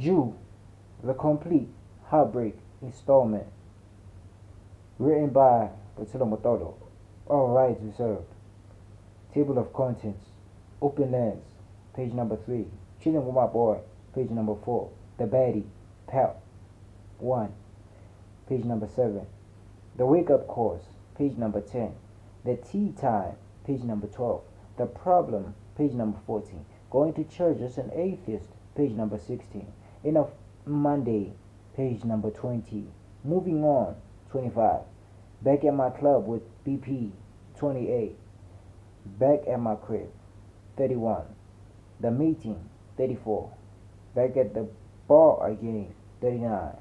Jew, the complete Heartbreak installment, written by motolo. All rights reserved. Table of contents. Open lens, page number 3. Chilling with my boy, page number 4. The baddie, part 1, page number 7. The wake up course, page number 10. The tea time, page number 12. The problem, page number 14. Going to church as an atheist, page number 16. Enough Monday, page number 20. Moving on, 25. Back at my club with BP, 28. Back at my crib, 31. The meeting, 34. Back at the bar again, 39.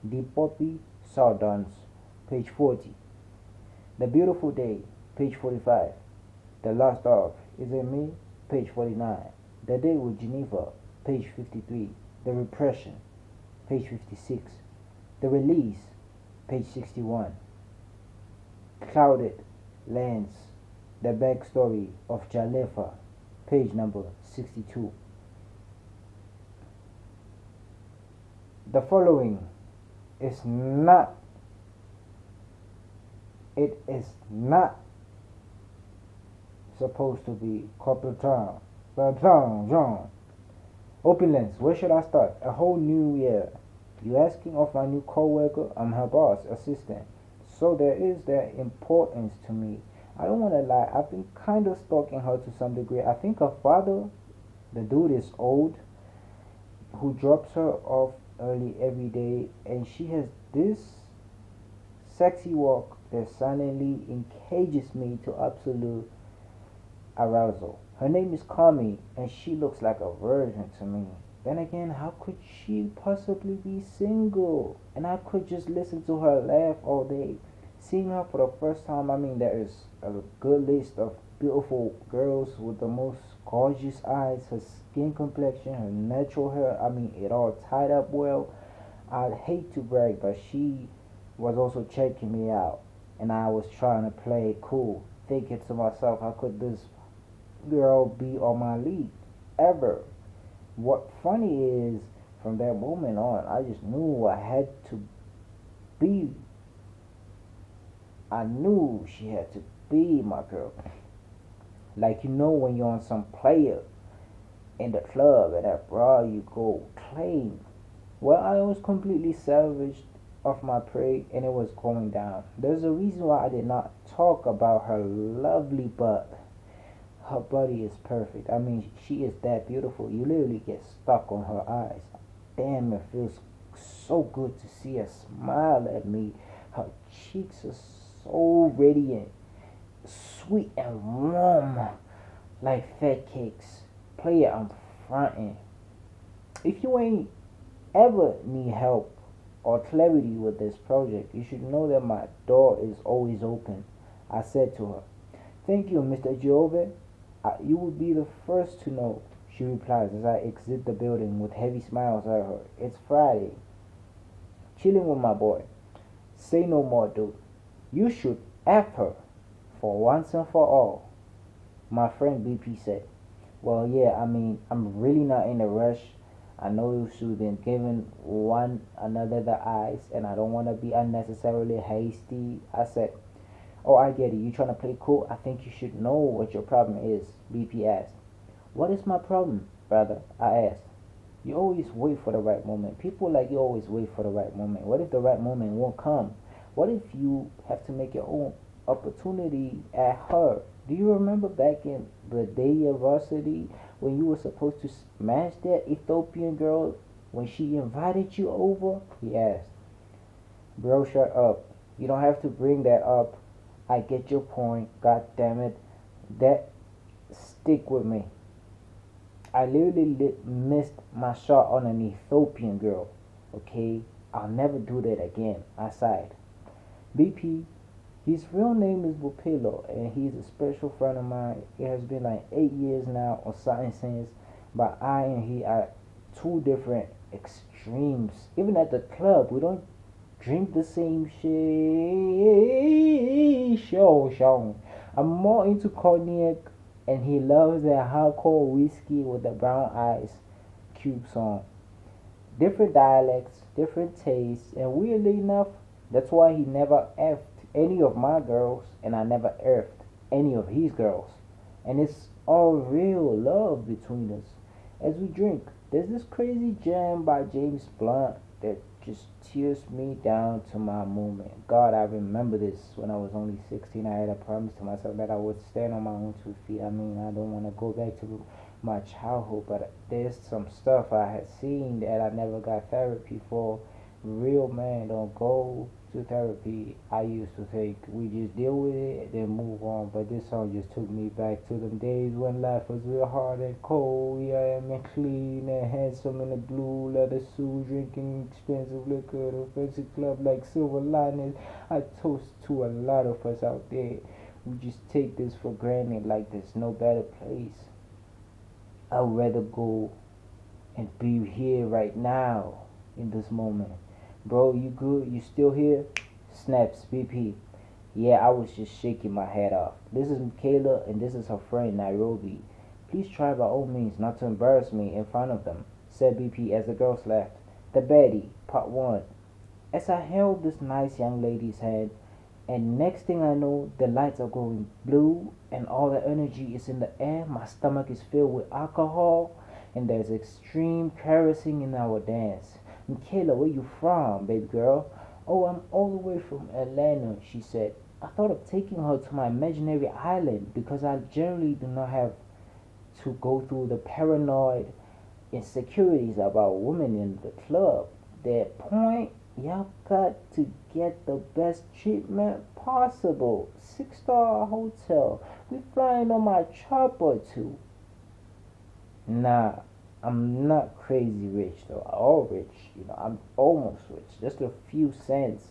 The Poppy Sawdance, page 40. The beautiful day, page 45. The last of Is It Me, page 49. The day with Geneva, page 53. The repression, page 56. The release, page 61. Clouded Lands, the backstory of Jalefa, page number 62. The following is not supposed to be corporate town. Open lens, where should I start? A whole new year. You asking of my new co-worker? I'm her boss, assistant. So there is their importance to me. I don't want to lie, I've been kind of stalking her to some degree. I think her father, the dude, is old, who drops her off early every day, and she has this sexy walk that silently engages me to absolute arousal. Her name is Kami, and she looks like a virgin to me. Then again, how could she possibly be single? And I could just listen to her laugh all day. Seeing her for the first time, there is a good list of beautiful girls with the most gorgeous eyes, her skin complexion, her natural hair, it all tied up well. I'd hate to brag, but she was also checking me out, and I was trying to play it cool, thinking to myself, how could this girl be on my league ever? What funny is, from that moment on, I just knew I knew she had to be my girl. Like, when you're on some player in the club and that bra you go claim. Well, I was completely savaged of my prey, and it was going down. There's a reason why I did not talk about her lovely butt. Her body is perfect. She is that beautiful. You literally get stuck on her eyes. Damn, it feels so good to see her smile at me. Her cheeks are so radiant, sweet and warm, like fat cakes. Player, I'm fronting. If you ain't ever need help or clarity with this project, you should know that my door is always open. I said to her, "Thank you, Mr. Giove. You will be the first to know," she replies as I exit the building with heavy smiles at her. It's Friday. Chilling with my boy. Say no more, dude. You should F her for once and for all, my friend BP said. Well, yeah, I'm really not in a rush. I know you've been giving one another the eyes, and I don't want to be unnecessarily hasty. I said, "Oh, I get it. You trying to play cool? I think you should know what your problem is," BP asked. "What is my problem, brother?" I asked. "You always wait for the right moment. People like you always wait for the right moment. What if the right moment won't come? What if you have to make your own opportunity at her? Do you remember back in the day of varsity when you were supposed to smash that Ethiopian girl when she invited you over?" he asked. "Bro, shut up. You don't have to bring that up. I get your point. God damn it. That stick with me. I literally missed my shot on an Ethiopian girl. Okay? I'll never do that again," I sighed. BP, his real name is botshelo, and he's a special friend of mine. It has been like 8 years now or something since, but I and he are two different extremes. Even at the club, we don't drink the same shit. Show. I'm more into cognac, and he loves that hardcore whiskey with the brown eyes cubes on. different dialects, different tastes, and weirdly enough, that's why he never effed any of my girls, and I never effed any of his girls. And it's all real love between us. As we drink, there's this crazy jam by James Blunt that just tears me down to my moment. God, I remember this when I was only 16. I had a promise to myself that I would stand on my own 2 feet. I mean, I don't want to go back to my childhood, but there's some stuff I had seen that I never got therapy for. Real men don't go to therapy. I used to think we just deal with it then move on, but this song just took me back to them days when life was real hard and cold. Yeah, I am clean and handsome in a blue leather suit, drinking expensive liquor at a fancy club like Silver Linings. I toast to a lot of us out there. We just take this for granted like there's no better place. I'd rather go and be here right now in this moment. Bro, you good? You still here? Snaps, BP. Yeah, I was just shaking my head off. This is Michaela and this is her friend Nairobi. Please try by all means not to embarrass me in front of them, said BP as the girls left. The Betty, Part 1. As I held this nice young lady's hand, and next thing I know, the lights are going blue and all the energy is in the air. My stomach is filled with alcohol and there's extreme caressing in our dance. Michaela, where you from, baby girl? Oh, I'm all the way from Atlanta, she said. I thought of taking her to my imaginary island because I generally do not have to go through the paranoid insecurities about women in the club. That point, y'all got to get the best treatment possible. 6-star hotel. We flying on my chopper too. Nah, I'm not crazy rich though. All rich, I'm almost rich. Just a few cents.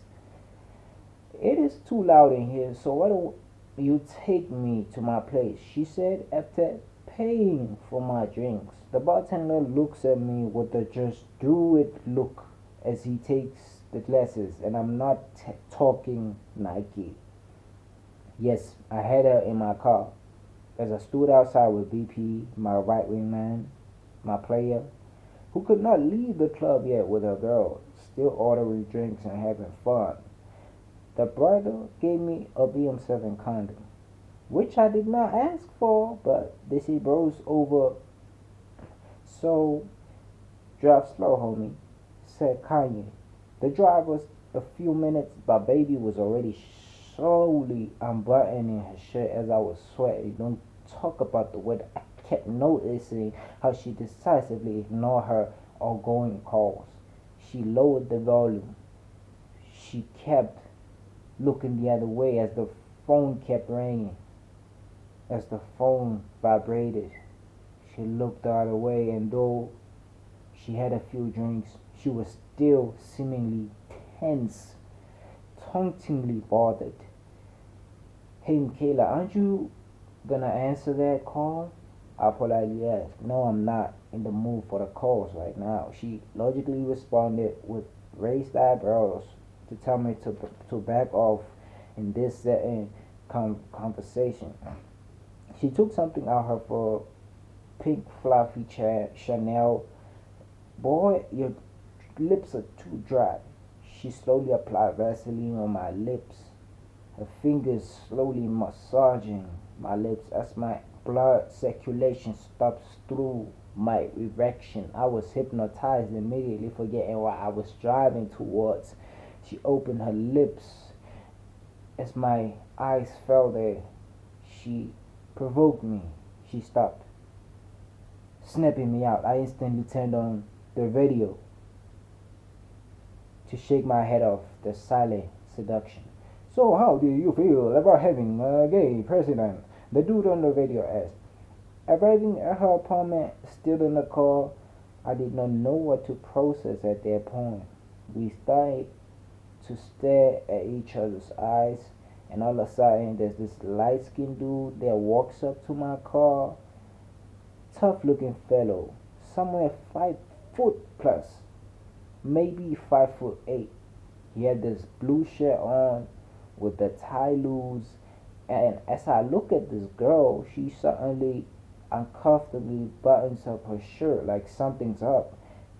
It is too loud in here, so why don't you take me to my place? She said after paying for my drinks. The bartender looks at me with a just do it look as he takes the glasses, and I'm not talking Nike. Yes, I had her in my car. As I stood outside with BP, my right wing man, my player, who could not leave the club yet with her girl, still ordering drinks and having fun. The brother gave me a BM7 condom, which I did not ask for, but they say bros over. So, drive slow, homie, said Kanye. The drive was a few minutes, but baby was already slowly unbuttoning her shirt as I was sweating. Don't talk about the weather. I kept noticing how she decisively ignored her outgoing calls. She lowered the volume. She kept looking the other way as the phone kept ringing. As the phone vibrated, she looked the other way, and though she had a few drinks, she was still seemingly tense, tauntingly bothered. Hey, Michaela, aren't you gonna answer that call? I politely asked. No, I'm not in the mood for the calls right now. She logically responded with raised eyebrows to tell me to back off in this setting conversation. She took something out of her pink fluffy Chanel. Boy, your lips are too dry. She slowly applied Vaseline on my lips, her fingers slowly massaging my lips as my blood circulation stops through my erection. I was hypnotized, immediately forgetting what I was driving towards. She opened her lips as my eyes fell there. She provoked me. She stopped, snapping me out. I instantly turned on the radio to shake my head off the silent seduction. So how do you feel about having a gay president? The dude on the radio asked. Arriving at her apartment, still in the car, I did not know what to process at that point. We started to stare at each other's eyes, and all of a sudden there's this light-skinned dude that walks up to my car. Tough-looking fellow, somewhere 5 foot plus, maybe 5'8". He had this blue shirt on with the tie loose, and as I look at this girl, she suddenly uncomfortably buttons up her shirt like something's up.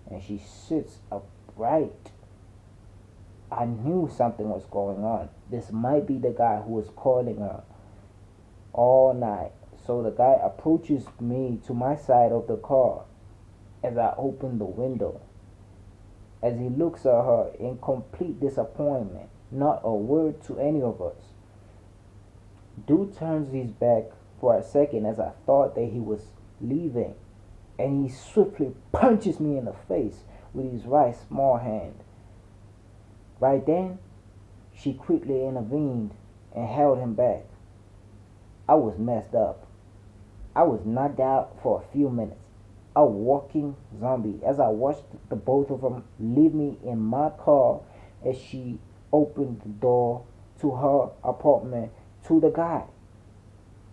and she sits upright. I knew something was going on. This might be the guy who was calling her all night. So the guy approaches me to my side of the car as I open the window. As he looks at her in complete disappointment, not a word to any of us. Dude turns his back for a second as I thought that he was leaving, and he swiftly punches me in the face with his right small hand. Right then, she quickly intervened and held him back. I was messed up. I was knocked out for a few minutes, a walking zombie, as I watched the both of them leave me in my car as she opened the door to her apartment to the guy.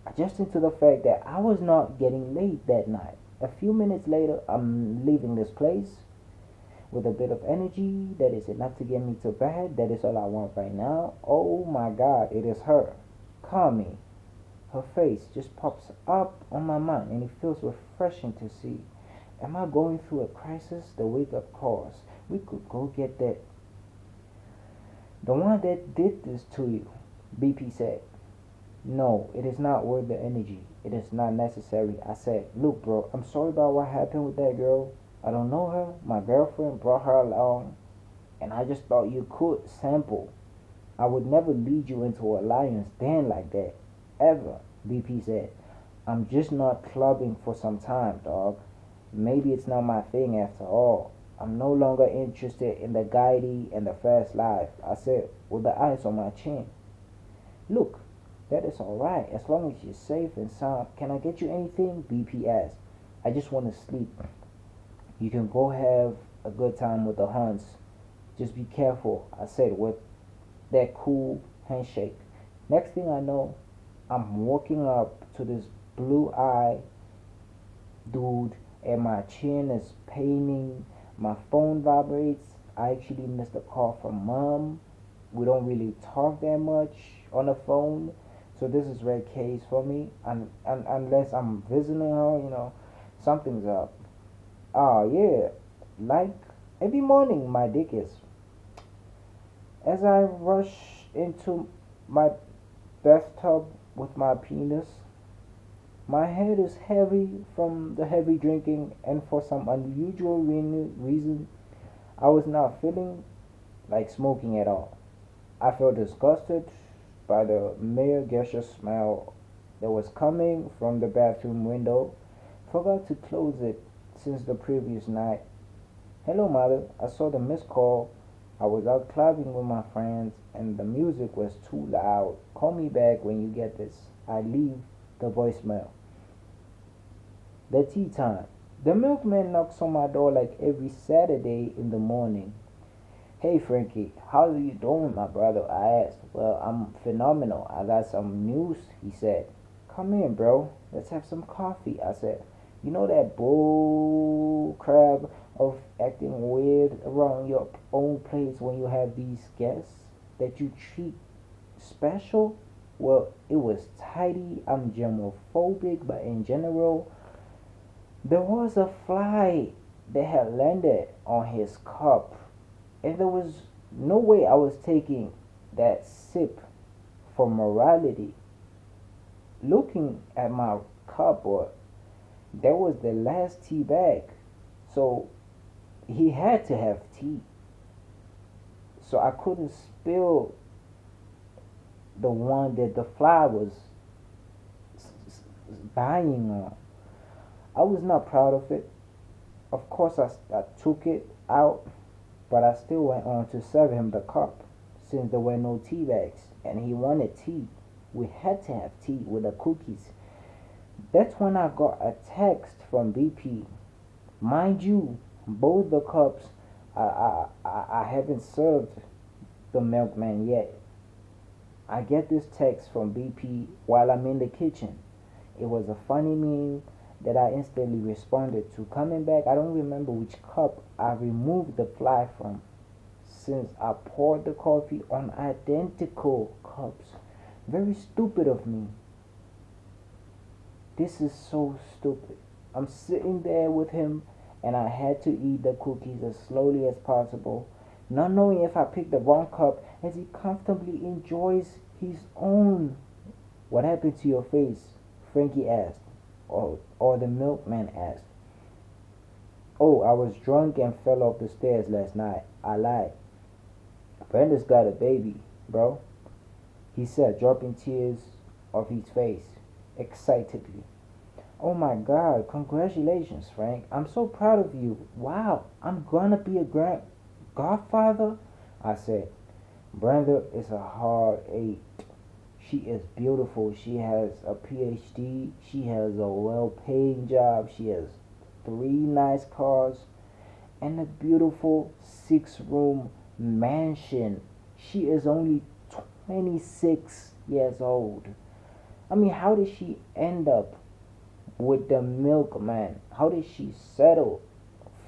Adjusting to the fact that I was not getting laid that night. A few minutes later, I'm leaving this place with a bit of energy that is enough to get me to bed. That is all I want right now. Oh my God, it is her. Call me. Her face just pops up on my mind, and it feels refreshing to see. Am I going through a crisis? The wake-up calls. We could go get that. The one that did this to you, BP said. No, it is not worth the energy. It is not necessary. I said, look, bro, I'm sorry about what happened with that girl. I don't know her. My girlfriend brought her along, and I just thought you could sample. I would never lead you into a lion's den like that. Ever, BP said. I'm just not clubbing for some time, dog. Maybe it's not my thing after all. I'm no longer interested in the gaudy and the fast life, I said, with the ice on my chin. Look, that is alright, as long as you're safe and sound. Can I get you anything? BP asked. I just want to sleep. You can go have a good time with the hunts. Just be careful, I said with that cool handshake. Next thing I know, I'm walking up to this blue-eyed dude, and my chin is paining. My phone vibrates. I actually missed a call from mom. We don't really talk that much on the phone, so this is red case for me. And unless I'm visiting her, something's up. Oh yeah, like every morning my dick is. As I rush into my bathtub with my penis, my head is heavy from the heavy drinking, and for some unusual reason, I was not feeling like smoking at all. I felt disgusted by the mere gaseous smell that was coming from the bathroom window. Forgot to close it since the previous night. Hello, mother. I saw the missed call. I was out clubbing with my friends, and the music was too loud. Call me back when you get this. I leave the voicemail. The tea time. The milkman knocks on my door like every Saturday in the morning. Hey Frankie, how are you doing, my brother? I asked. Well, I'm phenomenal. I got some news, he said. Come in, bro. Let's have some coffee, I said. You know that bull crap of acting weird around your own place when you have these guests that you treat special? Well, it was tidy. I'm germophobic, but in general, there was a fly that had landed on his cup, and there was no way I was taking that sip for morality. Looking at my cupboard, that was the last tea bag, so he had to have tea. So I couldn't spill the one that the fly was dying on. I was not proud of it. Of course, I took it out, but I still went on to serve him the cup since there were no tea bags and he wanted tea. We had to have tea with the cookies. That's when I got a text from BP. Mind you, both the cups, I haven't served the milkman yet. I get this text from BP while I'm in the kitchen. It was a funny meme that I instantly responded to. Coming back, I don't remember which cup I removed the fly from, since I poured the coffee on identical cups. Very stupid of me. This is so stupid. I'm sitting there with him and I had to eat the cookies as slowly as possible, not knowing if I picked the wrong cup as he comfortably enjoys his own. What happened to your face? Frankie asked, or the milkman asked. Oh, I was drunk and fell off the stairs last night. I lied. Brenda's got a baby, bro, he said, dropping tears off his face excitedly. Oh my god, congratulations, Frank. I'm so proud of you. Wow, I'm gonna be a grand godfather, I said. Brenda is a hard eight. She is beautiful. She has a PhD. She has a well paying job. She has three nice cars and a beautiful 6 room mansion. She is only 26 years old. I mean, how did she end up with the milkman? How did she settle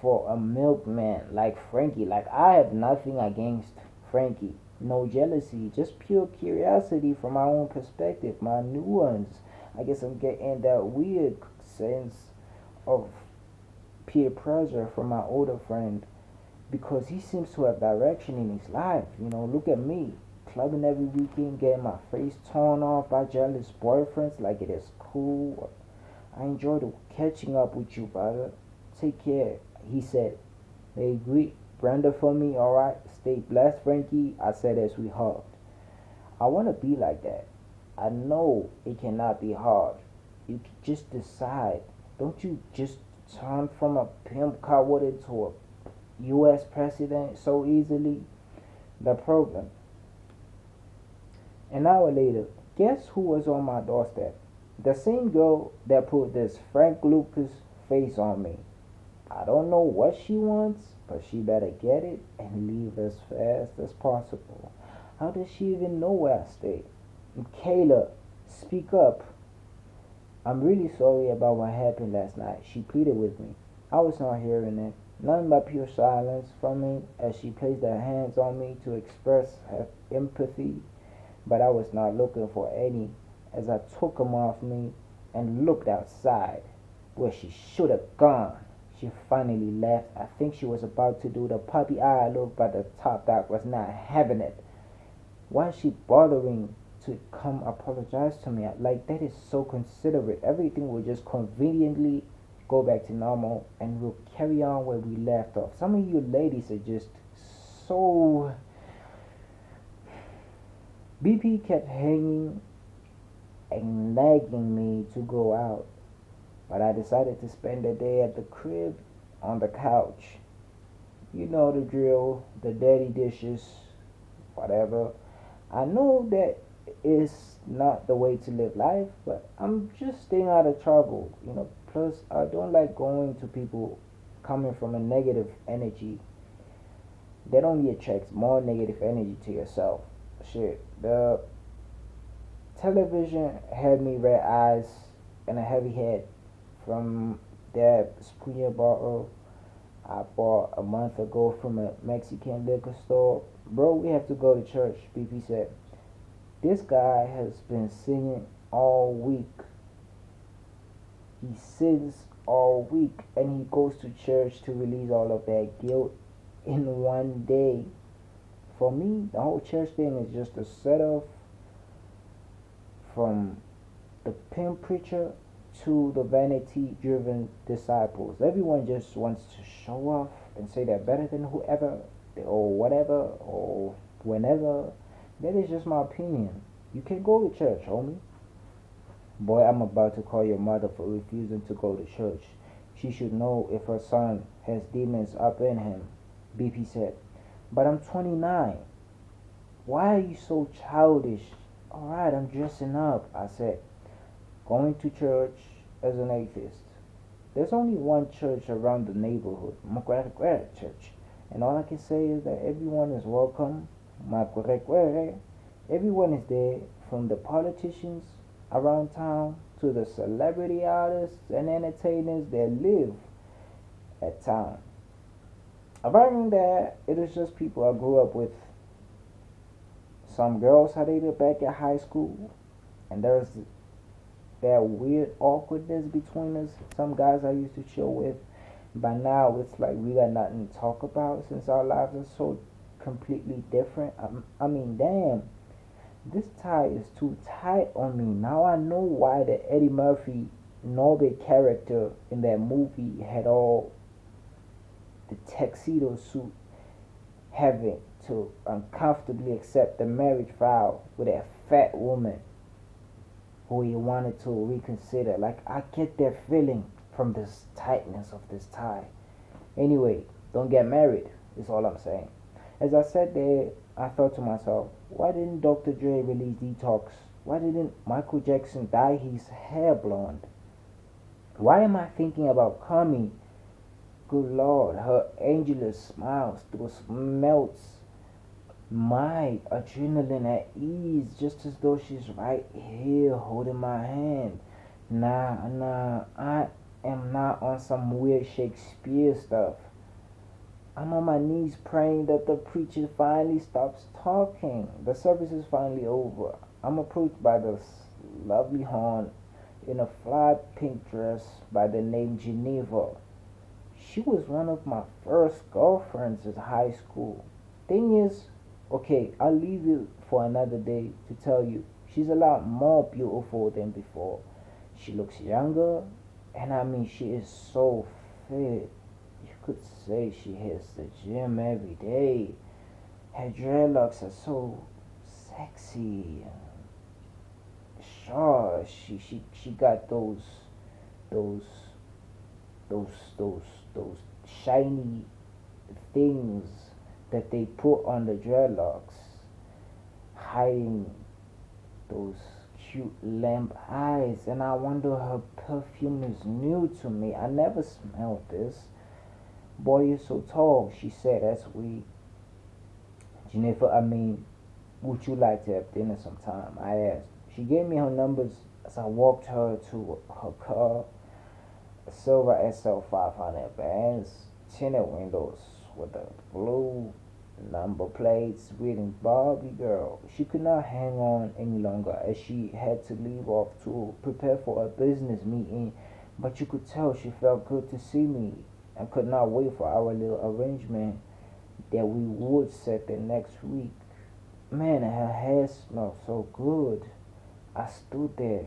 for a milkman like Frankie? Like, I have nothing against Frankie. No jealousy, just pure curiosity from my own perspective, my nuance. I guess I'm getting that weird sense of peer pressure from my older friend because he seems to have direction in his life. Look at me, clubbing every weekend, getting my face torn off by jealous boyfriends like it is cool. I enjoyed catching up with you, brother. Take care, he said. They agreed. Brenda for me, alright? Stay blessed, Frankie, I said as we hugged. I want to be like that. I know it cannot be hard. You can just decide. Don't you just turn from a pimp cowardice to a U.S. president so easily? The problem. An hour later, guess who was on my doorstep? The same girl that put this Frank Lucas face on me. I don't know what she wants, but she better get it and leave as fast as possible. How does she even know where I stay? Kayla, speak up. I'm really sorry about what happened last night, she pleaded with me. I was not hearing it. Nothing but pure silence from me as she placed her hands on me to express her empathy, but I was not looking for any as I took them off me and looked outside, where she should have gone. She finally left. I think she was about to do the puppy eye look, but the top dog was not having it. Why is she bothering to come apologize to me? Like, that is so considerate. Everything will just conveniently go back to normal and we'll carry on where we left off. Some of you ladies are just so... BP kept hanging and nagging me to go out, but I decided to spend the day at the crib on the couch. You know the drill, the dirty dishes, whatever. I know that is not the way to live life, but I'm just staying out of trouble. Plus I don't like going to people coming from a negative energy. That only attracts more negative energy to yourself. Shit, the television had me red eyes and a heavy head from that Square bottle I bought a month ago from a Mexican liquor store. Bro, we have to go to church, BP said. This guy has been singing all week. He sings all week and he goes to church to release all of that guilt in one day. For me, the whole church thing is just a setup from the pimp preacher to the vanity driven disciples. Everyone just wants to show off and say they're better than whoever or whatever or whenever. That is just my opinion. You can go to church, homie. Boy, I'm about to call your mother for refusing to go to church. She should know if her son has demons up in him, BP said. But I'm 29. Why are you so childish? Alright, I'm dressing up, I said. Going to church as an atheist. There's only one church around the neighborhood, Makwere Church. And all I can say is that everyone is welcome. Makwere. Everyone is there, from the politicians around town to the celebrity artists and entertainers that live at town. Apart from that, it is just people I grew up with. Some girls I dated back at high school, and there's that weird awkwardness between us. Some guys I used to chill with, By now, it's like we got nothing to talk about since our lives are so completely different. I mean, damn, this tie is too tight on me. Now I know why the Eddie Murphy Norbit character in that movie had all the tuxedo suit having to uncomfortably accept the marriage vow with a fat woman who he wanted to reconsider. Like, I get that feeling from this tightness of this tie. Anyway, don't get married, is all I'm saying. As I sat there, I thought to myself, why didn't Dr. Dre release Detox? Why didn't Michael Jackson dye his hair blonde? Why am I thinking about Kami? Good Lord, her angelus smiles those melts my adrenaline at ease, just as though she's right here holding my hand. Nah, I am not on some weird Shakespeare stuff. I'm on my knees praying that the preacher finally stops talking. The service is finally over. I'm approached by this lovely horn in a fly pink dress by the name Geneva. She was one of my first girlfriends in high school. Thing is, okay, I'll leave it for another day to tell you. She's a lot more beautiful than before. She looks younger, and I mean, she is so fit. You could say she hits the gym every day. Her dreadlocks are so sexy. Sure, she got those those those those shiny things that they put on the dreadlocks, hiding those cute lamp eyes. And I wonder, her perfume is new to me. I never smelled this. Boy, you're so tall, she said as we Jennifer, I mean, would you like to have dinner sometime? I asked. She gave me her numbers as I walked her to her car, a silver SL500 Benz, tinted windows with the blue number plates reading Barbie Girl. She could not hang on any longer as she had to leave off to prepare for a business meeting, but you could tell she felt good to see me and could not wait for our little arrangement that we would set the next week. Man, her hair smelled so good. I stood there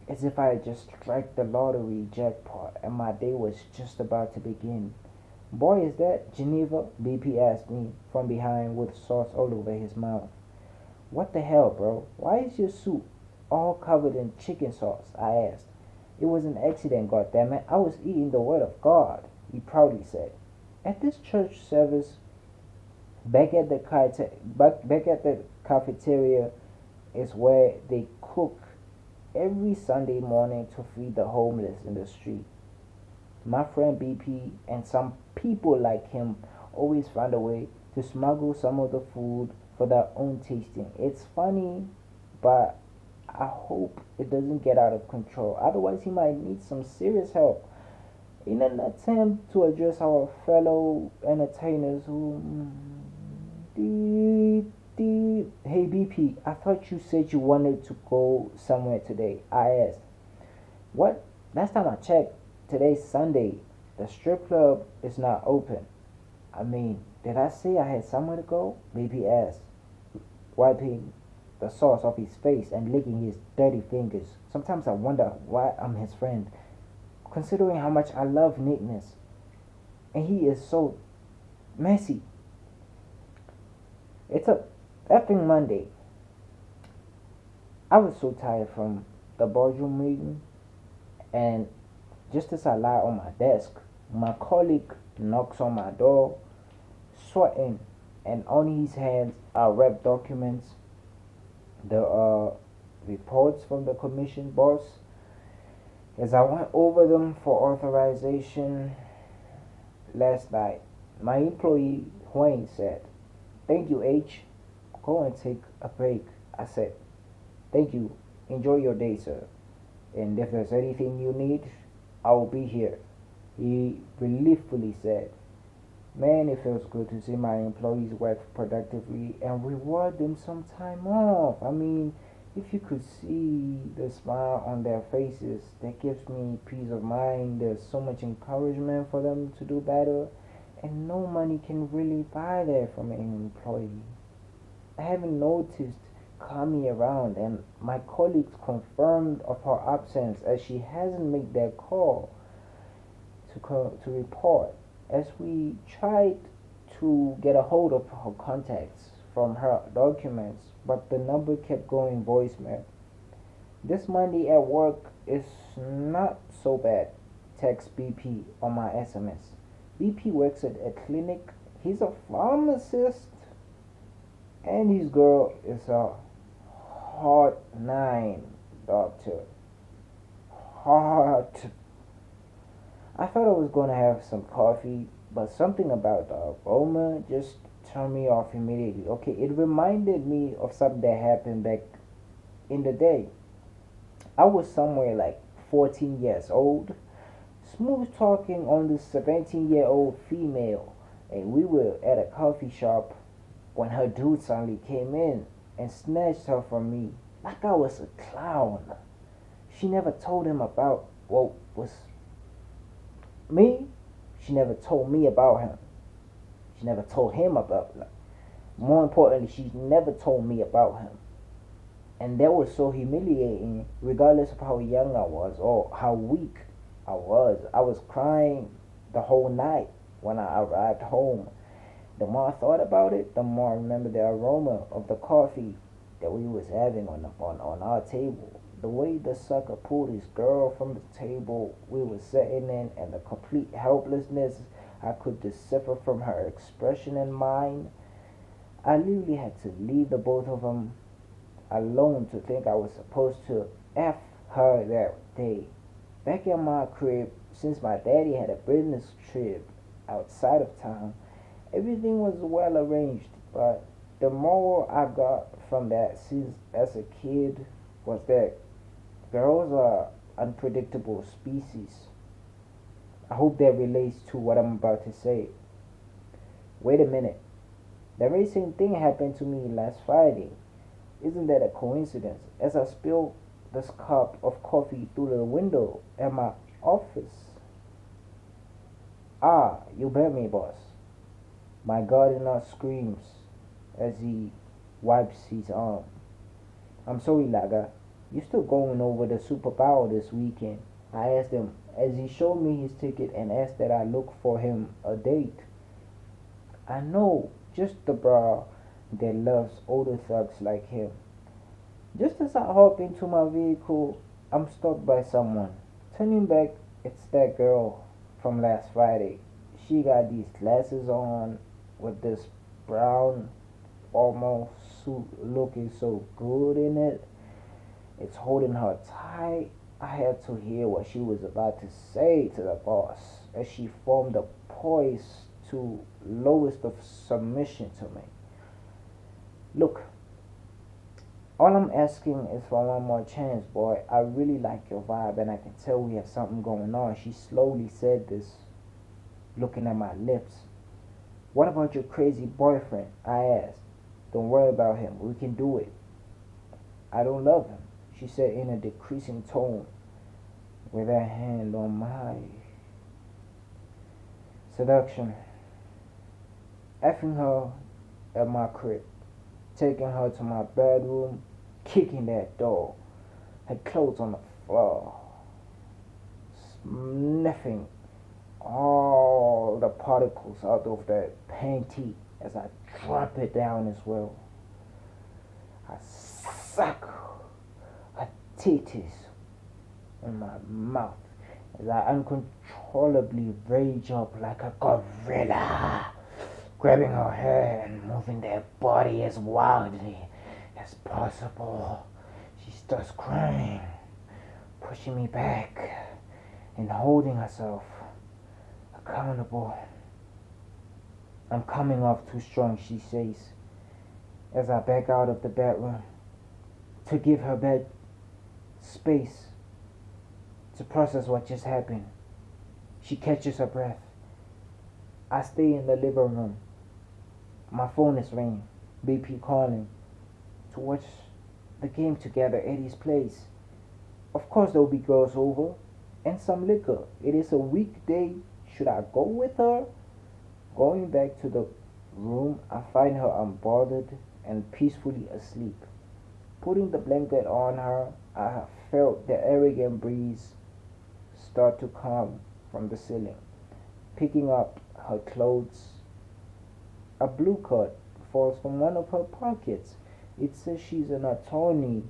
as if I had just struck the lottery jackpot and my day was just about to begin. Boy, is that Geneva? BP asked me from behind with sauce all over his mouth. What the hell, bro? Why is your suit all covered in chicken sauce? I asked. It was an accident, goddammit. I was eating the word of God, he proudly said. At this church service, back at the cafeteria is where they cook every Sunday morning to feed the homeless in the street. My friend BP and some people like him always find a way to smuggle some of the food for their own tasting. It's funny, but I hope it doesn't get out of control. Otherwise, he might need some serious help in an attempt to address our fellow entertainers who. Hey BP, I thought you said you wanted to go somewhere today. I asked. What? Last time I checked, today's Sunday. The strip club is not open. I mean, did I say I had somewhere to go? BP asked, wiping the sauce off his face and licking his dirty fingers. Sometimes I wonder why I'm his friend, considering how much I love neatness. And he is so messy. It's a effing Monday. I was so tired from the boardroom meeting, and just as I lie on my desk, my colleague knocks on my door, sweating, and on his hands are rep documents. There are reports from the commission boss. As I went over them for authorization last night, my employee Wayne said, "Thank you, H. Go and take a break." I said, "Thank you. Enjoy your day, sir. And if there's anything you need, I will be here." He relievfully said, "Man, it feels good to see my employees work productively and reward them some time off. I mean, If you could see the smile on their faces, that gives me peace of mind. There's so much encouragement for them to do better, and no money can really buy that from an employee. I haven't noticed Kami around, and my colleagues confirmed of her absence as she hasn't made that call to report. As we tried to get a hold of her contacts from her documents, but the number kept going voicemail. This Monday at work is not so bad. Text BP on my SMS. BP works at a clinic. He's a pharmacist, and his girl is a heart 9 doctor. Heart. I thought I was gonna have some coffee, but something about the aroma just turned me off immediately. Okay, it reminded me of something that happened back in the day. I was somewhere like 14 years old, smooth talking on this 17-year-old female, and we were at a coffee shop when her dude suddenly came in and snatched her from me like I was a clown. She never told him about what was me. She never told me about him. She never told him about, like, more importantly, she never told me about him. And that was so humiliating, regardless of how young I was or how weak I was. I was crying the whole night when I arrived home. The more I thought about it, the more I remembered the aroma of the coffee that we was having on our table. The way the sucker pulled his girl from the table we were sitting in, and the complete helplessness I could decipher from her expression and mine. I literally had to leave the both of them alone to think I was supposed to F her that day. Back in my crib, since my daddy had a business trip outside of town, everything was well arranged, but the moral I got from that since as a kid was that girls are unpredictable species. I hope that relates to what I'm about to say. Wait a minute. The very same thing happened to me last Friday. Isn't that a coincidence? As I spilled this cup of coffee through the window at my office. Ah, you bet me, boss. My gardener screams as he wipes his arm. I'm sorry, Laga. You still going over the superpower this weekend? I asked him as he showed me his ticket and asked that I look for him a date. I know just the bra that loves older thugs like him. Just as I hop into my vehicle, I'm stopped by someone. Turning back, it's that girl from last Friday. She got these glasses on with this brown formal suit looking so good in it. It's holding her tight. I had to hear what she was about to say to the boss as she formed a poise to lowest of submission to me. Look, all I'm asking is for one more chance, boy. I really like your vibe and I can tell we have something going on. She slowly said this, looking at my lips. What about your crazy boyfriend? I asked. Don't worry about him. We can do it. I don't love him, she said in a decreasing tone, with her hand on my seduction. Effing her at my crib, taking her to my bedroom, kicking that door, her clothes on the floor, sniffing all the particles out of that panty as I drop it down as well. I suck her titties in my mouth as I uncontrollably rage up like a gorilla, grabbing her hair and moving that body as wildly as possible. She starts crying, pushing me back and holding herself accountable. I'm coming off too strong, she says, as I back out of the bedroom to give her bed space to process what just happened. She catches her breath. I stay in the living room. My phone is ringing. BP calling. To which the game together at his place. Of course, there will be girls over and some liquor. It is a weekday. Should I go with her? Going back to the room, I find her unbothered and peacefully asleep. Putting the blanket on her, I felt the arrogant breeze start to come from the ceiling. Picking up her clothes, a blue card falls from one of her pockets. It says she's an attorney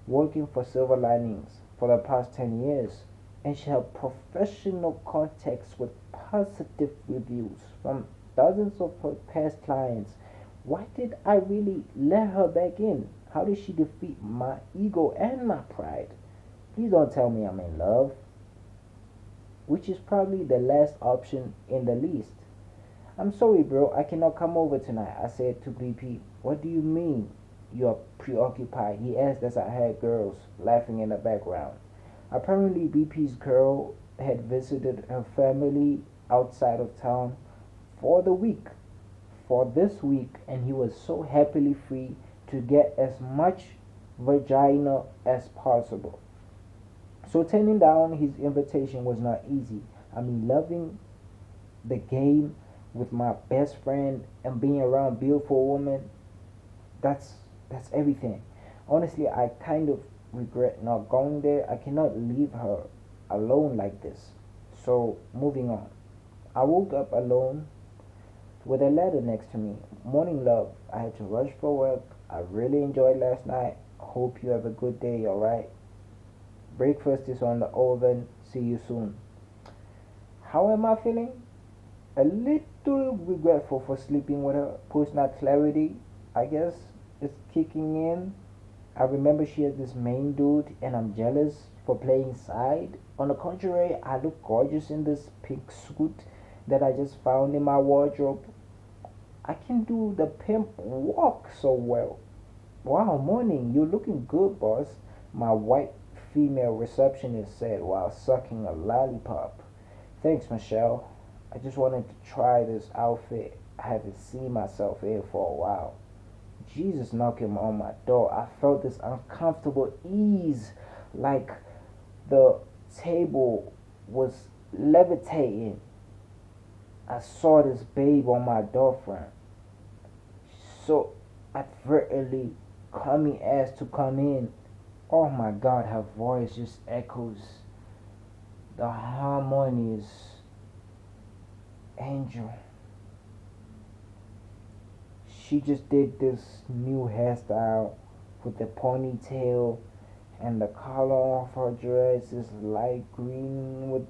working for Silver Linings for the past 10 years, and she had professional contacts with positive reviews from dozens of her past clients. Why did I really let her back in? How did she defeat my ego and my pride? Please don't tell me I'm in love, which is probably the last option in the list. I'm sorry, bro, I cannot come over tonight, I said to BP. What do you mean you're preoccupied? He asked as I heard girls laughing in the background. Apparently, BP's girl had visited her family outside of town for the week, for this week, and he was so happily free to get as much vagina as possible. So turning down his invitation was not easy. I mean, loving the game with my best friend and being around beautiful women, that's that's everything. Honestly, I kind of regret not going there. I cannot leave her alone like this. So moving on. I woke up alone with a letter next to me. Morning love. I had to rush for work. I really enjoyed last night. Hope you have a good day, alright? Breakfast is on the oven. See you soon. How am I feeling? A little regretful for sleeping with her. Personal clarity, I guess, is kicking in. I remember she has this main dude, and I'm jealous for playing side. On the contrary, I look gorgeous in this pink suit that I just found in my wardrobe. I can do the pimp walk so well. Wow, morning, you're looking good, boss. My white female receptionist said while sucking a lollipop. Thanks, Michelle. I just wanted to try this outfit. I haven't seen myself in for a while. Jesus knocking on my door. I felt this uncomfortable ease, like the table was levitating. I saw this babe on my door frame, so advertently coming as to come in. Oh my God, her voice just echoes the harmonious angel. She just did this new hairstyle with the ponytail, and the color of her dress is light green with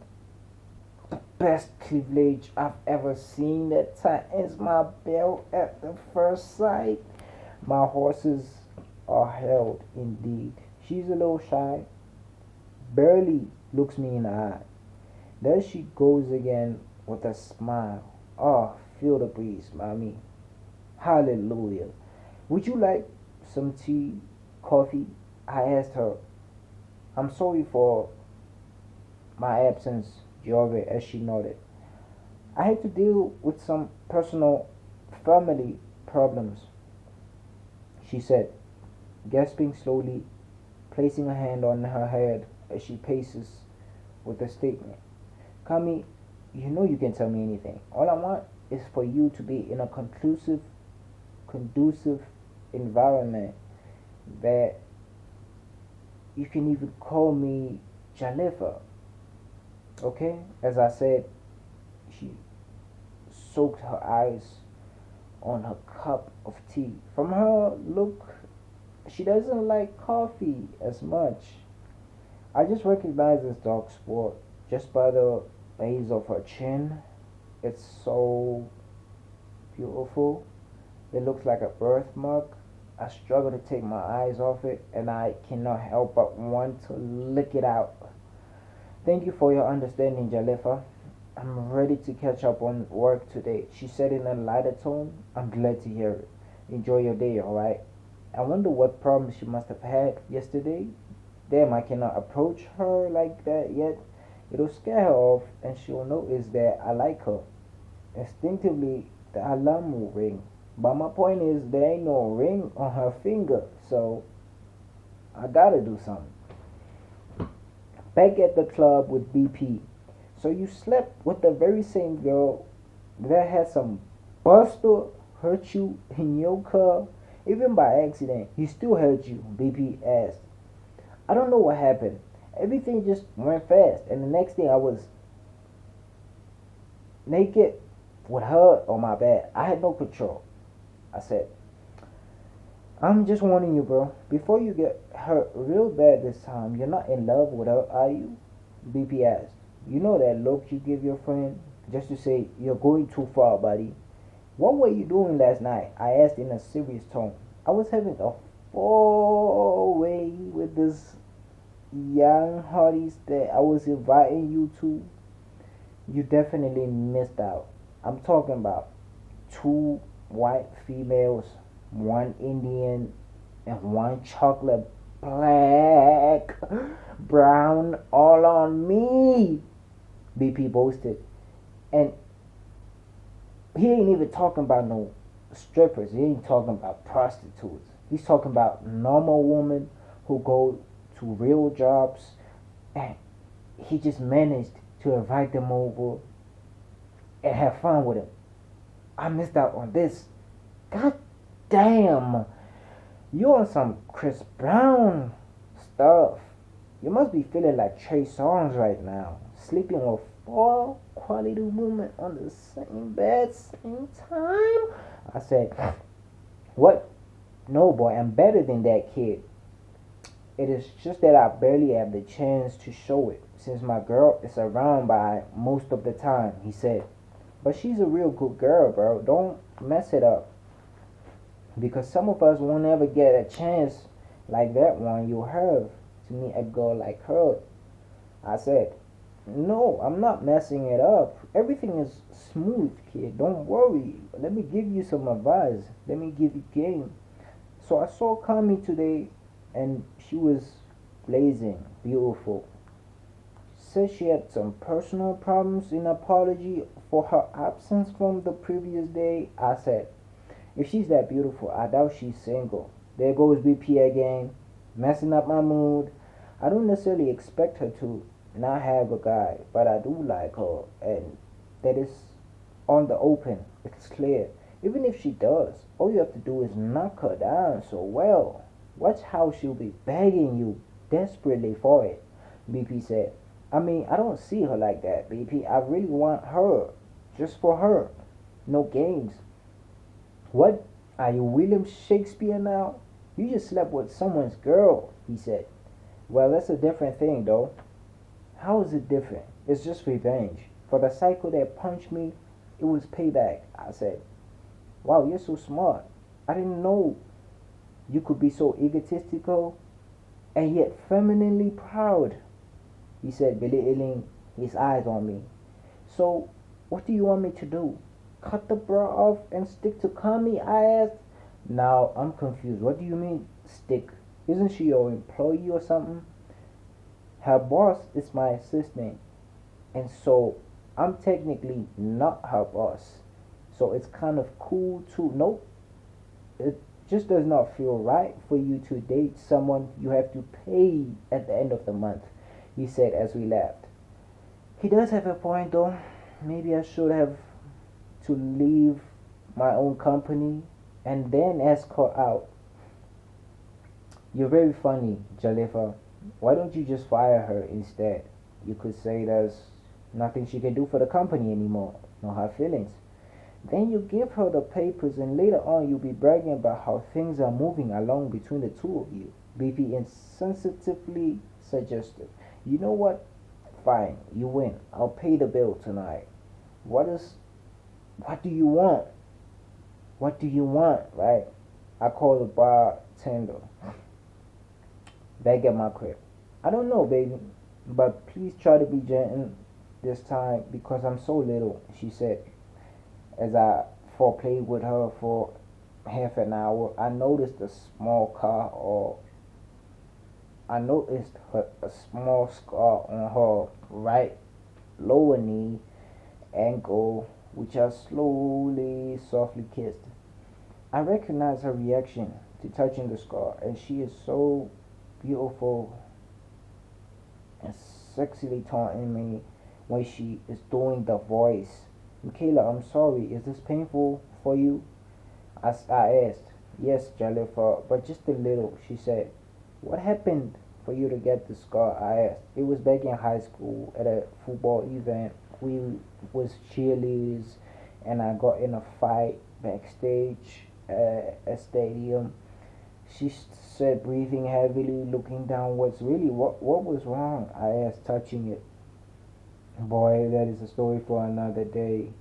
the best cleavage I've ever seen. That tightens my belt at the first sight. My horses are held indeed. She's a little shy, barely looks me in the eye. There she goes again with a smile. Oh, feel the breeze, mommy. Hallelujah. Would you like some tea, coffee? I asked her. I'm sorry for my absence, Giove, as she nodded. I had to deal with some personal family problems, she said, gasping slowly, placing a hand on her head as she paces with a statement. Kami, you know you can tell me anything. All I want is for you to be in a conducive environment that you can even call me Jalifa. Okay? As I said, she soaked her eyes on her cup of tea. From her look, she doesn't like coffee as much. I just recognize this dark spot just by the base of her chin. It's so beautiful. It looks like a birthmark. I struggle to take my eyes off it, and I cannot help but want to lick it out. Thank you for your understanding, Jalefa. I'm ready to catch up on work today, she said in a lighter tone. I'm glad to hear it. Enjoy your day, alright? I wonder what problems she must have had yesterday. Damn, I cannot approach her like that yet. It'll scare her off, and she'll notice that I like her. Instinctively, the alarm will ring. But my point is, there ain't no ring on her finger, so I gotta do something. Back at the club with BP. So you slept with the very same girl that had some buster hurt you in your car? Even by accident, he still hurt you, BP asked. I don't know what happened. Everything just went fast, and the next thing I was naked with her on my bed. I had no control. I said, I'm just warning you, bro. Before you get hurt real bad this time, you're not in love with her, are you? BP asked. You know that look you give your friend just to say you're going too far, buddy. What were you doing last night? I asked in a serious tone. I was having a four-way with this young hotties that I was inviting you to. You definitely missed out. I'm talking about two white females, one Indian, and one chocolate black, brown, all on me, BP boasted. And he ain't even talking about no strippers. He ain't talking about prostitutes. He's talking about normal women who go to real jobs, and he just managed to invite them over and have fun with him. I missed out on this. God damn. You on some Chris Brown stuff. You must be feeling like Trey Songz right now. Sleeping with four quality women on the same bed, same time. I said, what? No, boy, I'm better than that kid. It is just that I barely have the chance to show it, since my girl is around by most of the time, he said. But she's a real good girl, bro. Don't mess it up. Because some of us won't ever get a chance like that one you have to meet a girl like her. I said, no, I'm not messing it up. Everything is smooth, kid. Don't worry. Let me give you some advice. Let me give you game. So I saw Kami today, and she was blazing, beautiful. She said she had some personal problems in apology for her absence from the previous day. I said, if she's that beautiful, I doubt she's single. There goes BP again, messing up my mood. I don't necessarily expect her to not have a guy, but I do like her, and that is on the open. It's clear. Even if she does, all you have to do is knock her down so well. Watch how she'll be begging you desperately for it, BP said. I mean, I don't see her like that, BP. I really want her. Just for her. No games. What? Are you William Shakespeare now? You just slept with someone's girl, he said. Well, that's a different thing, though. How is it different? It's just revenge. For the psycho that punched me, it was payback, I said. Wow, you're so smart. I didn't know you could be so egotistical and yet femininely proud, he said, belittling his eyes on me. So, what do you want me to do? Cut the bra off and stick to Kami? I asked. Now, I'm confused. What do you mean, stick? Isn't she your employee or something? Her boss is my assistant, and so I'm technically not her boss. So it's kind of cool too. Nope. It just does not feel right for you to date someone you have to pay at the end of the month, he said as we laughed. He does have a point though. Maybe I should have to leave my own company and then ask her out. You're very funny, Jalefa. Why don't you just fire her instead? You could say there's nothing she can do for the company anymore. No hard feelings. Then you give her the papers, and later on you'll be bragging about how things are moving along between the two of you, BP insensitively suggested. You know what? Fine, you win. I'll pay the bill tonight. What do you want? What do you want, right? I call the bartender back at my crib. I don't know, baby, but please try to be gentle this time because I'm so little, she said. As I foreplayed with her for half an hour, I noticed a small scar on her right lower knee, ankle, which I softly kissed. I recognized her reaction to touching the scar, and she is so beautiful and sexily taunting me when she is doing the voice. Michaela, I'm sorry, is this painful for you? I asked. Yes, Jennifer, but just a little, she said. What happened for you to get the scar? I asked. It was back in high school at a football event. We was cheerleaders and I got in a fight backstage at a stadium. She said, breathing heavily, looking downwards. Really, what was wrong? I asked, touching it. Boy, that is a story for another day.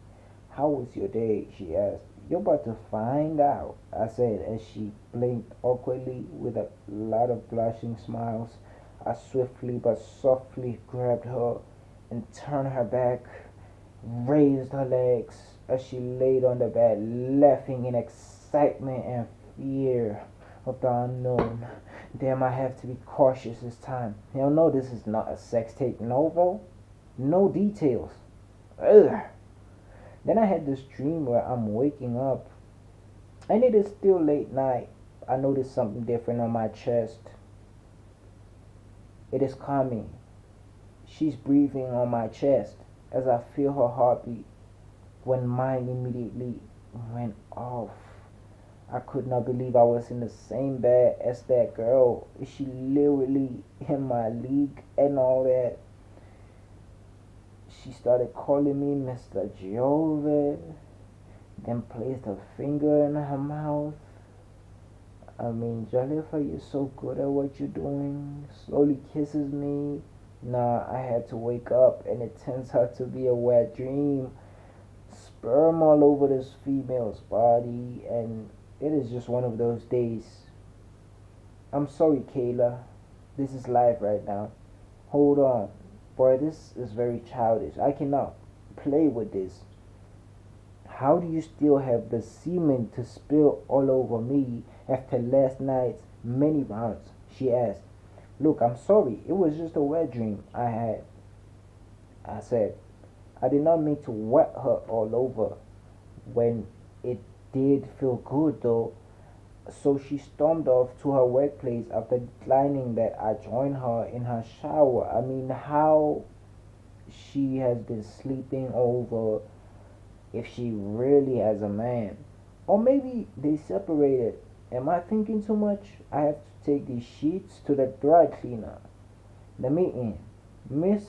How was your day? She asked. You're about to find out, I said as she blinked awkwardly with a lot of blushing smiles. I swiftly but softly grabbed her and turned her back, raised her legs as she laid on the bed, laughing in excitement and fear of the unknown. Damn, I have to be cautious this time. Hell no, this is not a sex tape novel. No details. Ugh. Then I had this dream where I'm waking up and it is still late night. I noticed something different on my chest. It is coming. She's breathing on my chest as I feel her heartbeat when mine immediately went off. I could not believe I was in the same bed as that girl. Is she literally in my league and all that? She started calling me Mr. Jove, then placed her finger in her mouth. I mean, Jalifa, you're so good at what you're doing. Slowly kisses me. Nah, I had to wake up, and it turns out to be a wet dream. Sperm all over this female's body, and it is just one of those days. I'm sorry, Kayla. This is live right now. Hold on. Boy, this is very childish. I cannot play with this. How do you still have the semen to spill all over me after last night's many rounds? She asked. Look, I'm sorry. It was just a wet dream I had. I said. I did not mean to wet her all over. When it did feel good though. So she stormed off to her workplace after declining that I join her in her shower. I mean, how she has been sleeping over if she really has a man. Or maybe they separated. Am I thinking too much? I have to take these sheets to the dry cleaner. The meeting. Miss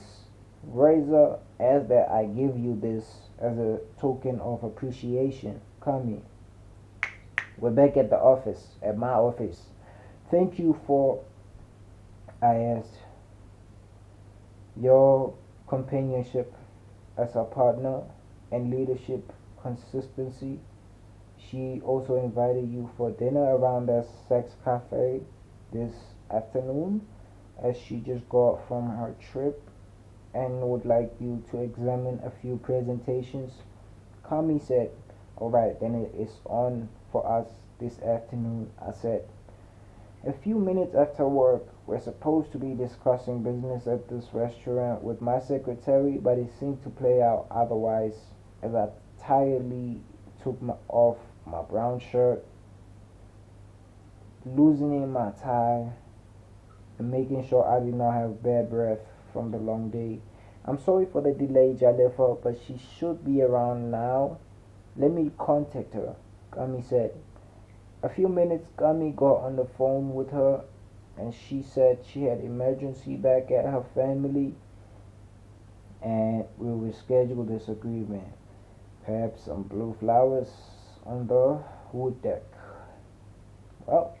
Razor asked that I give you this as a token of appreciation. Come here. We're back at the office, at my office. Thank you for, I asked, your companionship as a partner and leadership consistency. She also invited you for dinner around the sex cafe this afternoon as she just got from her trip and would like you to examine a few presentations. Kami said, alright, then it is on for us this afternoon, I said. A few minutes after work, we're supposed to be discussing business at this restaurant with my secretary, but it seemed to play out otherwise as I tiredly took off my brown shirt, loosening my tie, and making sure I did not have bad breath from the long day. I'm sorry for the delay, Jalefa, but she should be around now. Let me contact her, Gami said. A few minutes, Gami got on the phone with her, and she said she had emergency back at her family, and we will schedule this agreement. Perhaps some blue flowers on the wood deck. Well,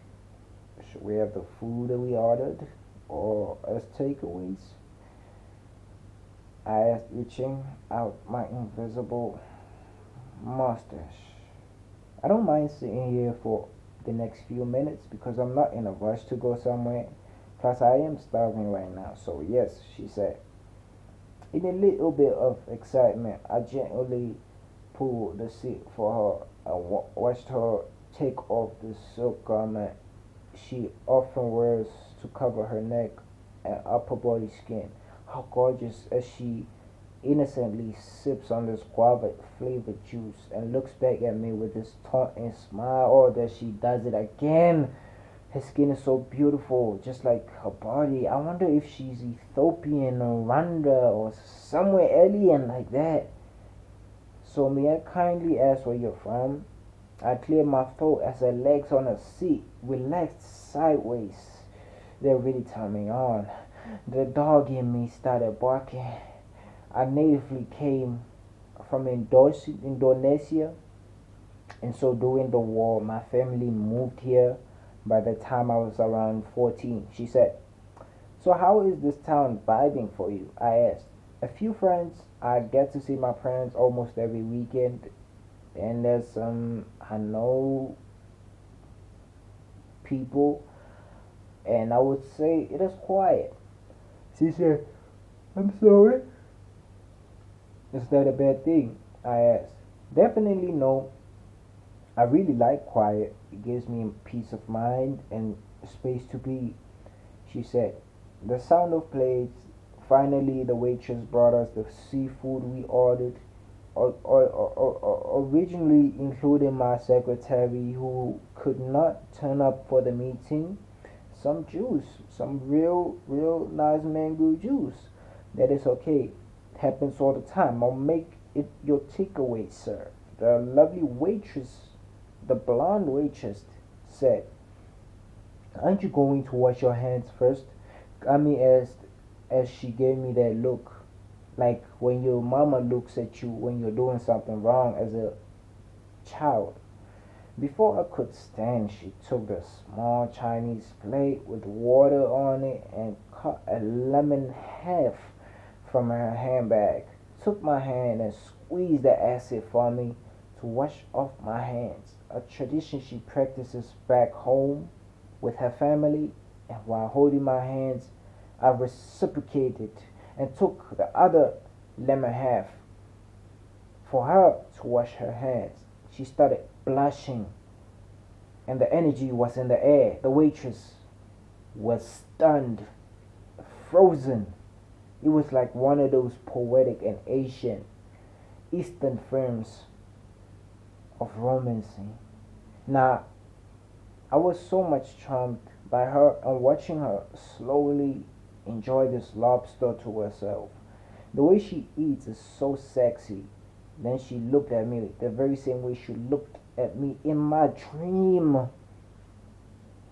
should we have the food that we ordered, or as takeaways? I asked, reaching out my invisible mustache. I don't mind sitting here for the next few minutes because I'm not in a rush to go somewhere. Plus, I am starving right now, so yes, she said. In a little bit of excitement, I gently pulled the seat for her and watched her take off the silk garment she often wears to cover her neck and upper body skin. How gorgeous as she innocently sips on this guava flavored juice and looks back at me with this taunting smile. Or that she does it again. Her skin is so beautiful, just like her body. I wonder if she's Ethiopian or Rwanda or somewhere alien like that. So may I kindly ask where you're from? I cleared my throat as her legs on a seat relaxed sideways. They're really turning on. The dog in me started barking. I natively came from Indonesia, and so during the war, my family moved here by the time I was around 14. She said, "So, how is this town vibing for you?" I asked. "A few friends. I get to see my parents almost every weekend, and there's some I know people, and I would say it is quiet." She said, "I'm sorry. Is that a bad thing?" I asked. "Definitely no. I really like quiet. It gives me peace of mind and space to be," she said. The sound of plates. Finally, the waitress brought us the seafood we ordered, originally including my secretary who could not turn up for the meeting, some juice, some real nice mango juice. "That is okay. It happens all the time. I'll make it your takeaway, sir," the lovely waitress, the blonde waitress, said. "Aren't you going to wash your hands first?" Kami asked as she gave me that look, like when your mama looks at you when you're doing something wrong as a child. Before I could stand, she took the small Chinese plate with water on it and cut a lemon half from her handbag, took my hand and squeezed the acid for me to wash off my hands, a tradition she practices back home with her family, and while holding my hands, I reciprocated and took the other lemon half for her to wash her hands. She started blushing, and the energy was in the air. The waitress was stunned, frozen. It was like one of those poetic and ancient Eastern films of romancy. Now, I was so much charmed by her and watching her slowly enjoy this lobster to herself. The way she eats is so sexy. Then she looked at me the very same way she looked at me in my dream.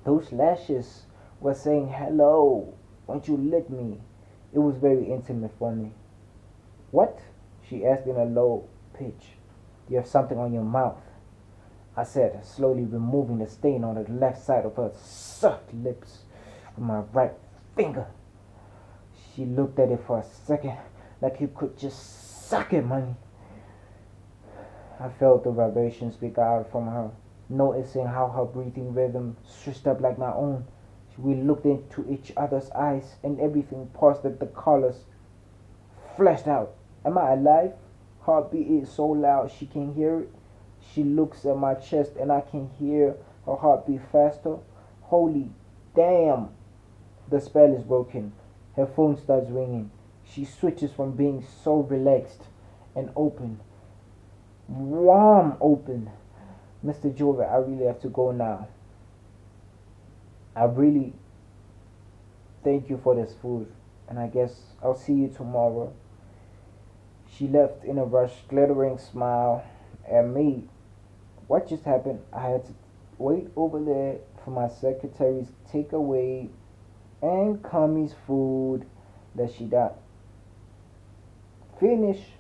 Those lashes were saying, "Hello, won't you lick me?" It was very intimate for me. "What?" she asked in a low pitch. "You have something on your mouth," I said, slowly removing the stain on the left side of her soft lips with my right finger. She looked at it for a second, like you could just suck it, money. I felt the vibration speak out from her, noticing how her breathing rhythm switched up like my own. We looked into each other's eyes, and everything paused as the colors flashed out. Am I alive? Heartbeat is so loud she can hear it. She looks at my chest, and I can hear her heartbeat faster. Holy damn! The spell is broken. Her phone starts ringing. She switches from being so relaxed and open, warm open. "Mr. Jover, I really have to go now. I really thank you for this food, and I guess I'll see you tomorrow." She left in a rush, glittering smile at me. What just happened? I had to wait over there for my secretary's takeaway and Kami's food that she got. Finish.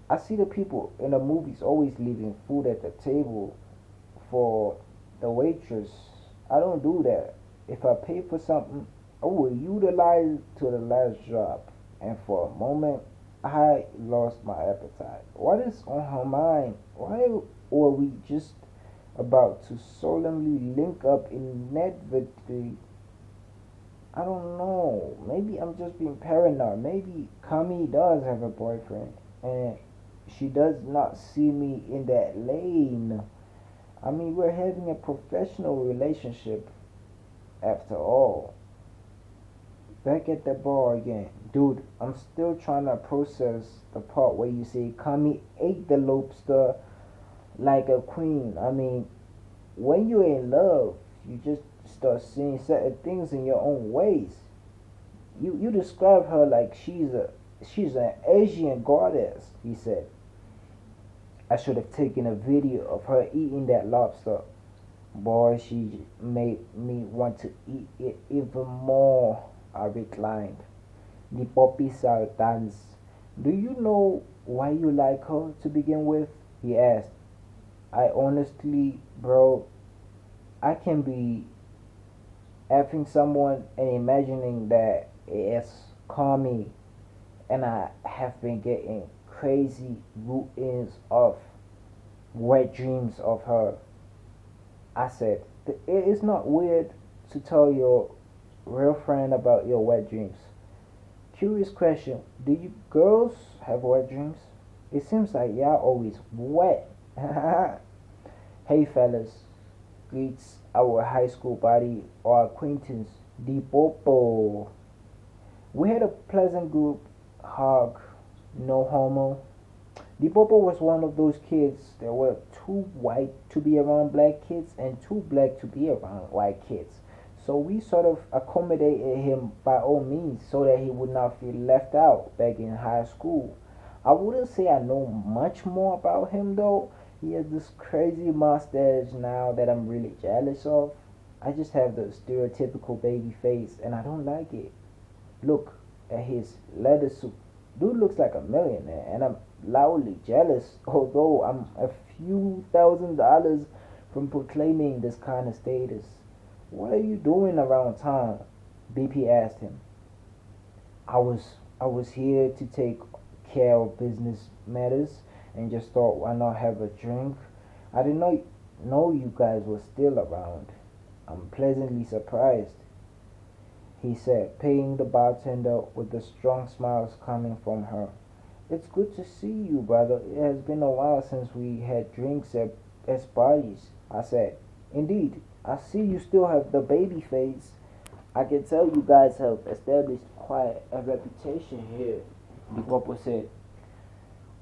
I see the people in the movies always leaving food at the table for the waitress. I don't do that. If I pay for something, I will utilize it to the last drop. And for a moment, I lost my appetite. What is on her mind? Why were we just about to solemnly link up inevitably? I don't know. Maybe I'm just being paranoid. Maybe Kami does have a boyfriend and she does not see me in that lane. I mean, we're having a professional relationship after all. Back at the bar again. Dude, I'm still trying to process the part where you say Kami ate the lobster like a queen. I mean, when you're in love, you just start seeing certain things in your own ways. You describe her like she's an Asian goddess, he said. I should have taken a video of her eating that lobster. Boy, she made me want to eat it even more. I reclined. The puppy sultans. Do you know why you like her to begin with? He asked. I honestly, bro, I can be effing someone and imagining that it's calming, and I have been getting crazy routines of wet dreams of her. I said, it is not weird to tell your real friend about your wet dreams. Curious question, do you girls have wet dreams? It seems like y'all always wet. Hey fellas, greets our high school buddy or acquaintance, the Popo. We had a pleasant group hug, no homo. The Popo was one of those kids that were too white to be around black kids and too black to be around white kids. So we sort of accommodated him by all means so that he would not feel left out back in high school. I wouldn't say I know much more about him though. He has this crazy mustache now that I'm really jealous of. I just have the stereotypical baby face and I don't like it. Look at his leather suit. Dude looks like a millionaire and I'm loudly jealous, although I'm a few $1,000s from proclaiming this kind of status. What are you doing around town? BP asked him. I was here to take care of business matters and just thought why not have a drink? I did not know you guys were still around. I'm pleasantly surprised, he said, paying the bartender with the strong smiles coming from her. It's good to see you, brother. It has been a while since we had drinks at parties, I said. Indeed, I see you still have the baby face. I can tell you guys have established quite a reputation here, the couple said.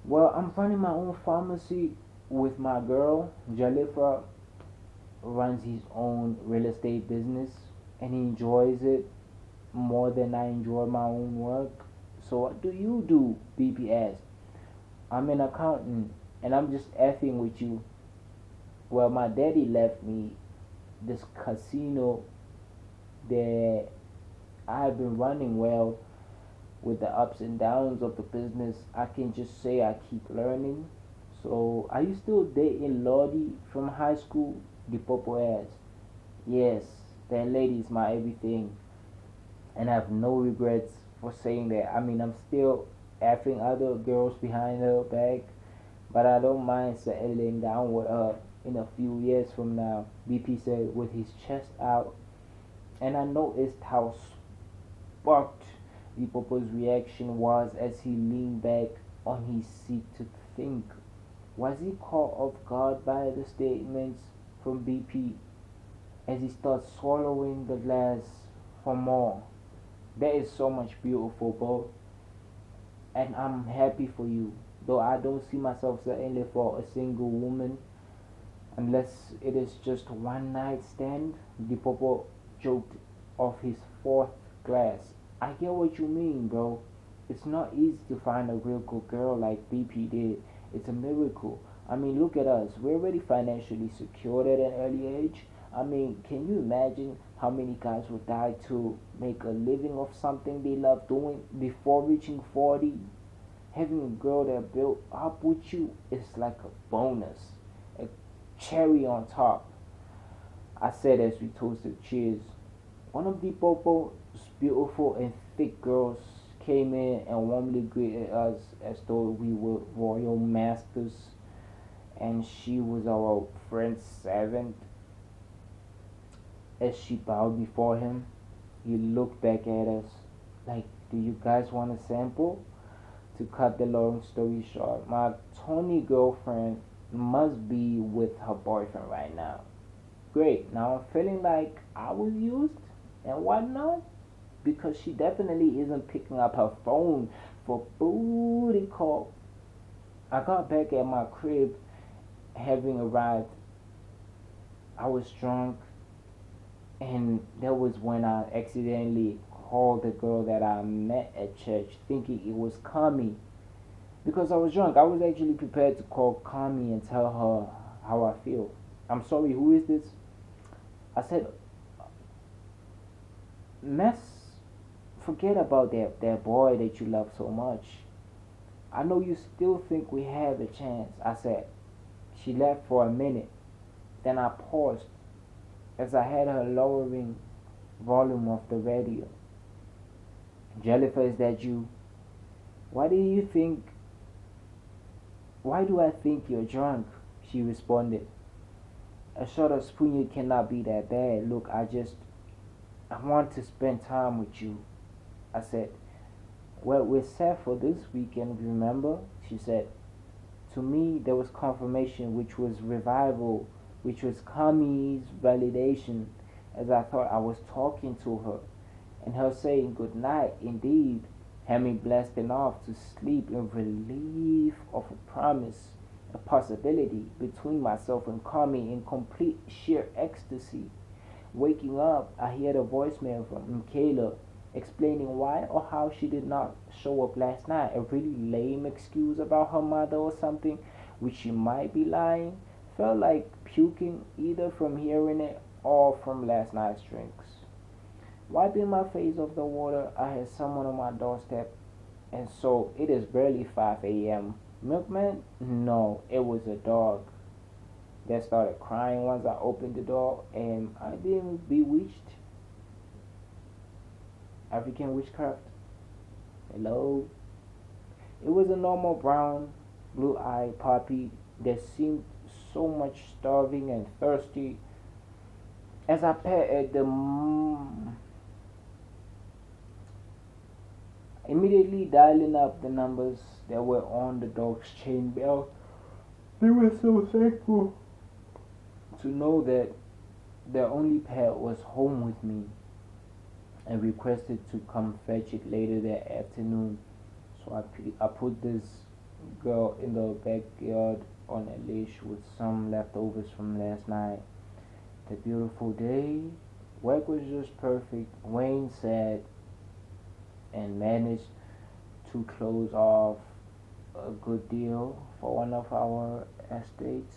Well, I'm running my own pharmacy with my girl. Jalifa runs his own real estate business and he enjoys it more than I enjoy my own work. So what do you do? BP asked. I'm an accountant and I'm just effing with you. Well, my daddy left me this casino that I've been running well with the ups and downs of the business. I can just say I keep learning. So, are you still dating Lottie from high school? The Popo asked. Yes, that lady is my everything. And I have no regrets for saying that. I mean, I'm still effing other girls behind her back, but I don't mind settling down with her in a few years from now, BP said with his chest out. And I noticed how sparked the Popo's reaction was as he leaned back on his seat to think. Was he caught off guard by the statements from BP as he started swallowing the glass for more? There is so much beautiful, bro, and I'm happy for you. Though I don't see myself settling for a single woman unless it is just one night stand. The Popo joked off his fourth glass. I get what you mean, bro. It's not easy to find a real good girl like BP did. It's a miracle. I mean, look at us. We're already financially secured at an early age. I mean, can you imagine how many guys would die to make a living of something they love doing before reaching 40? Having a girl that built up with you is like a bonus, a cherry on top. I said as we toasted cheers. One of the Popo's beautiful and thick girls came in and warmly greeted us as though we were royal masters, and she was our friend's servant. As she bowed before him, he looked back at us like, do you guys want a sample? To cut the long story short, my Tony girlfriend must be with her boyfriend right now. Great, now I'm feeling like I was used and whatnot because she definitely isn't picking up her phone for booty call. I got back at my crib having arrived I was drunk, and that was when I accidentally called the girl that I met at church, thinking it was Kami. Because I was drunk, I was actually prepared to call Kami and tell her how I feel. I'm sorry, who is this? I said, Mess, forget about that boy that you love so much. I know you still think we have a chance, I said. She laughed for a minute. Then I paused as I had her lowering volume of the radio. Jennifer, is that you? Why do you think why do I think you're drunk? She responded. A shot of spoon cannot be that bad. Look, I want to spend time with you. I said. Well, we're set for this weekend, remember? She said. To me, there was confirmation, which was revival, which was Kami's validation, as I thought I was talking to her, and her saying good night, indeed, had me blasting off to sleep in relief of a promise, a possibility between myself and Kami in complete sheer ecstasy. Waking up, I heard a voicemail from Michaela explaining why or how she did not show up last night. A really lame excuse about her mother or something, which she might be lying. Felt like puking either from hearing it or from last night's drinks. Wiping my face off the water, I had someone on my doorstep, and so it is barely 5 a.m. Milkman? No, it was a dog that started crying once I opened the door, and I been bewitched. African witchcraft. Hello. It was a normal brown, blue-eyed puppy that seemed so much starving and thirsty. As I petted the immediately dialing up the numbers that were on the dog's chain bell, they were so thankful to know that their only pet was home with me, and requested to come fetch it later that afternoon. So I put this girl in the backyard on a leash with some leftovers from last night. The beautiful day, work was just perfect. Wayne said, and managed to close off a good deal for one of our estates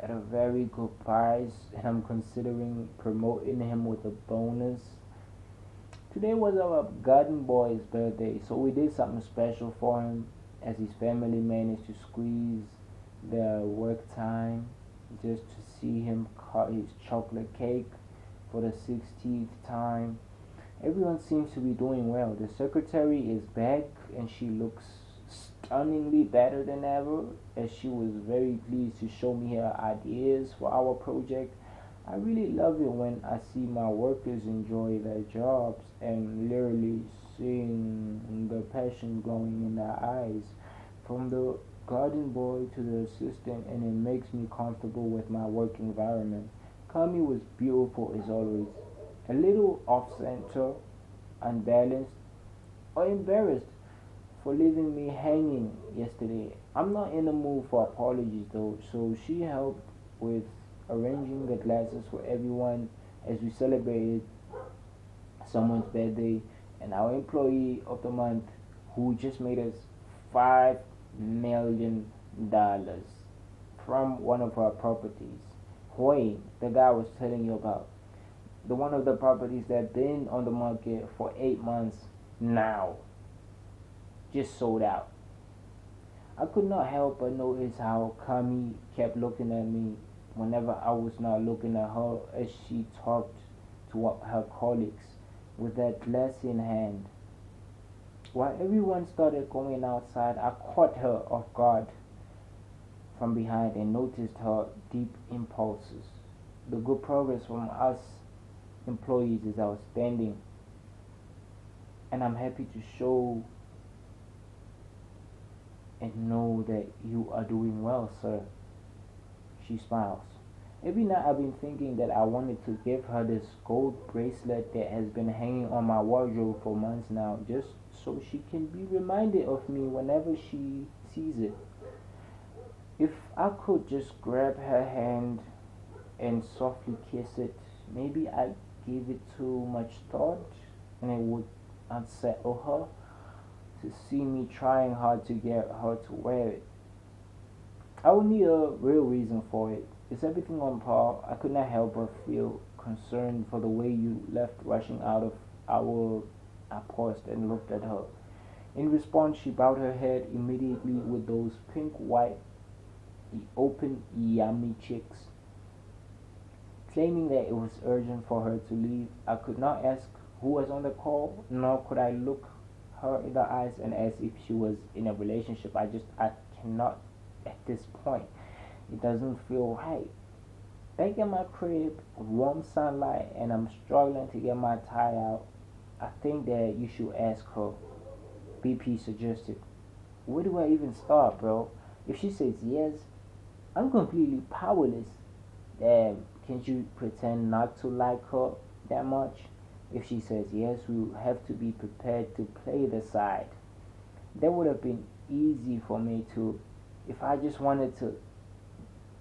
at a very good price, and I'm considering promoting him with a bonus. Today was our garden boy's birthday, so we did something special for him as his family managed to squeeze their work time just to see him cut his chocolate cake for the 60th time. Everyone seems to be doing well. The secretary is back and she looks stunningly better than ever, as she was very pleased to show me her ideas for our project. I really love it when I see my workers enjoy their jobs and literally seeing the passion glowing in their eyes. From the garden boy to the assistant, and it makes me comfortable with my work environment. Kami was beautiful as always, a little off center, unbalanced, or embarrassed for leaving me hanging yesterday. I'm not in the mood for apologies though, so she helped with arranging the glasses for everyone as we celebrated someone's birthday, and our employee of the month who just made us $5 million from one of our properties. Hoi, the guy I was telling you about. The one of the properties that been on the market for 8 months now. Just sold out. I could not help but notice how Kami kept looking at me whenever I was not looking at her as she talked to her colleagues with that glass in hand. While everyone started going outside, I caught her off guard from behind and noticed her deep impulses. The good progress from us employees is outstanding, and I'm happy to show and know that you are doing well, sir. She smiles. Every night I've been thinking that I wanted to give her this gold bracelet that has been hanging on my wardrobe for months now, just so she can be reminded of me whenever she sees it. If I could just grab her hand and softly kiss it. Maybe I gave it too much thought and it would unsettle her to see me trying hard to get her to wear it. I would need a real reason for it. Is everything on par? I could not help but feel concerned for the way you left rushing out of our. I paused and looked at her. In response, she bowed her head immediately with those pink white, open, yummy cheeks, claiming that it was urgent for her to leave. I could not ask who was on the call, nor could I look her in the eyes and ask if she was in a relationship. I cannot at this point. It doesn't feel right. Back in my crib, warm sunlight, and I'm struggling to get my tie out. I think that you should ask her, BP suggested. Where do I even start, bro? If she says yes, I'm completely powerless. Can't you pretend not to like her that much? If she says yes, we'll have to be prepared to play the side. That would have been easy for me to, if I just wanted to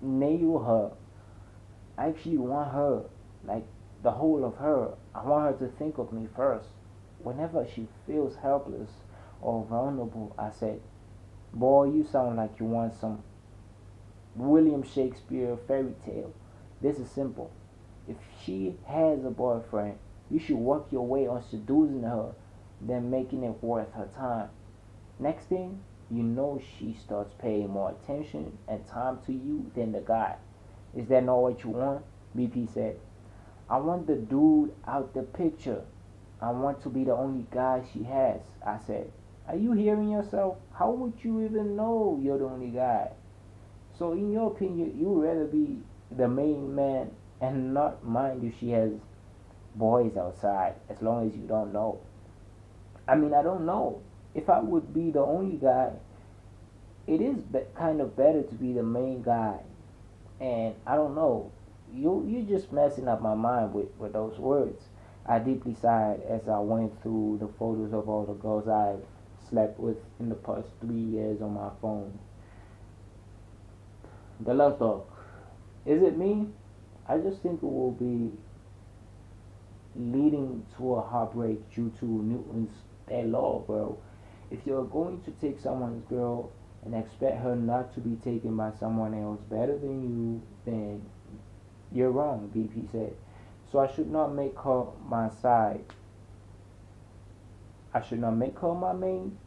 nail her. I actually want her, like the whole of her. I want her to think of me first. Whenever she feels helpless or vulnerable, I said, boy, you sound like you want some William Shakespeare fairy tale. This is simple. If she has a boyfriend, you should work your way on seducing her, then making it worth her time. Next thing you know, she starts paying more attention and time to you than the guy. Is that not what you want? BP said. I want the dude out the picture. I want to be the only guy she has, I said. Are you hearing yourself? How would you even know you're the only guy? So in your opinion, you would rather be the main man and not mind if she has boys outside, as long as you don't know. I mean, I don't know. If I would be the only guy, it is kind of better to be the main guy. And I don't know, you're just messing up my mind with those words. I deeply sighed as I went through the photos of all the girls I've slept with in the past 3 years on my phone. The love talk. Is it me? I just think it will be leading to a heartbreak due to Newton's that law, bro. If you're going to take someone's girl and expect her not to be taken by someone else better than you, then you're wrong, BP said. So I should not make her my side. I should not make her my main.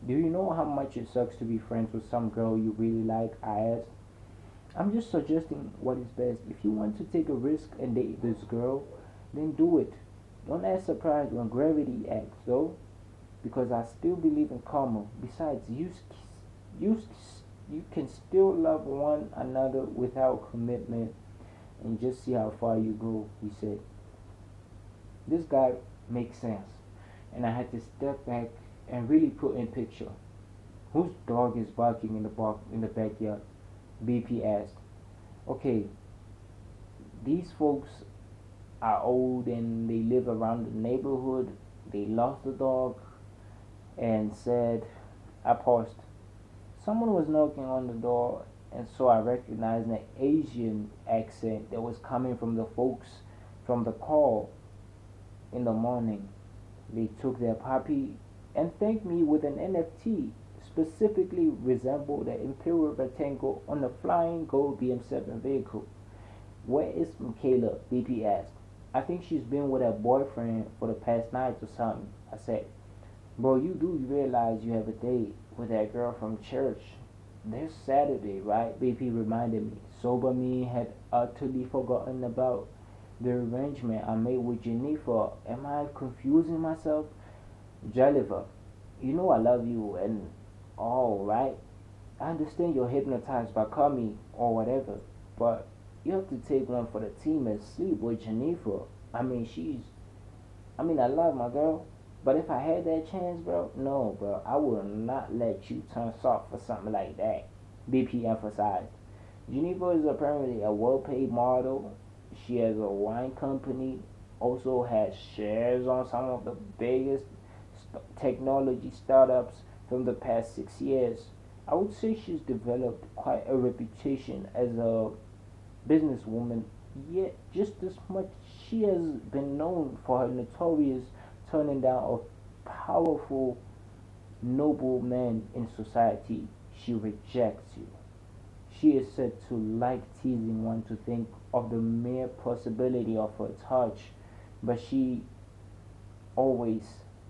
Do you know how much it sucks to be friends with some girl you really like? I asked. I'm just suggesting what is best. If you want to take a risk and date this girl, then do it. Don't act surprised when gravity acts, though, because I still believe in karma. Besides, you, you can still love one another without commitment and just see how far you go, he said. This guy makes sense, and I had to step back and really put in picture. Whose dog is barking in the backyard? BP asked. Okay, these folks are old and they live around the neighborhood. They lost the dog and said, I paused. Someone was knocking on the door, and so I recognized an Asian accent that was coming from the folks from the call in the morning. They took their puppy and thanked me with an NFT specifically resembled the Imperial rectangle on the flying gold BM7 vehicle. Where is Michaela? BP asked. I think she's been with her boyfriend for the past night or something, I said. Bro, you do realize you have a date with that girl from church this Saturday, right? BP reminded me. Sober me had utterly forgotten about the arrangement I made with Jennifer. Am I confusing myself? Jaliva, you know I love you and all, right? I understand you're hypnotized by Kami or whatever, but you have to take one for the team and sleep with Jennifer. I love my girl, but if I had that chance, bro, no, bro, I would not let you turn soft for something like that, BP emphasized. Jennifer is apparently a well-paid model. She has a wine company, also has shares on some of the biggest technology startups from the past 6 years. I would say she's developed quite a reputation as a businesswoman, yet just as much she has been known for her notorious turning down of powerful, noble men in society. She rejects you. She is said to like teasing one to think of the mere possibility of her touch, but she always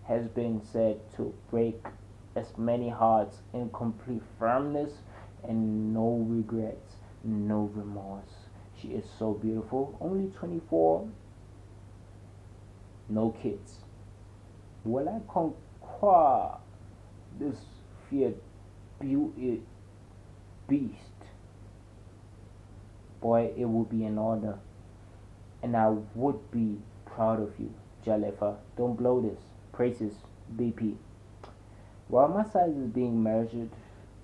has been said to break as many hearts in complete firmness and no regrets, no remorse. She is so beautiful, only 24, no kids. Will I conquer this feared beauty beast? Boy, it would be an honor, and I would be proud of you, Jalefa. Don't blow this. Praises, BP. While my size is being measured,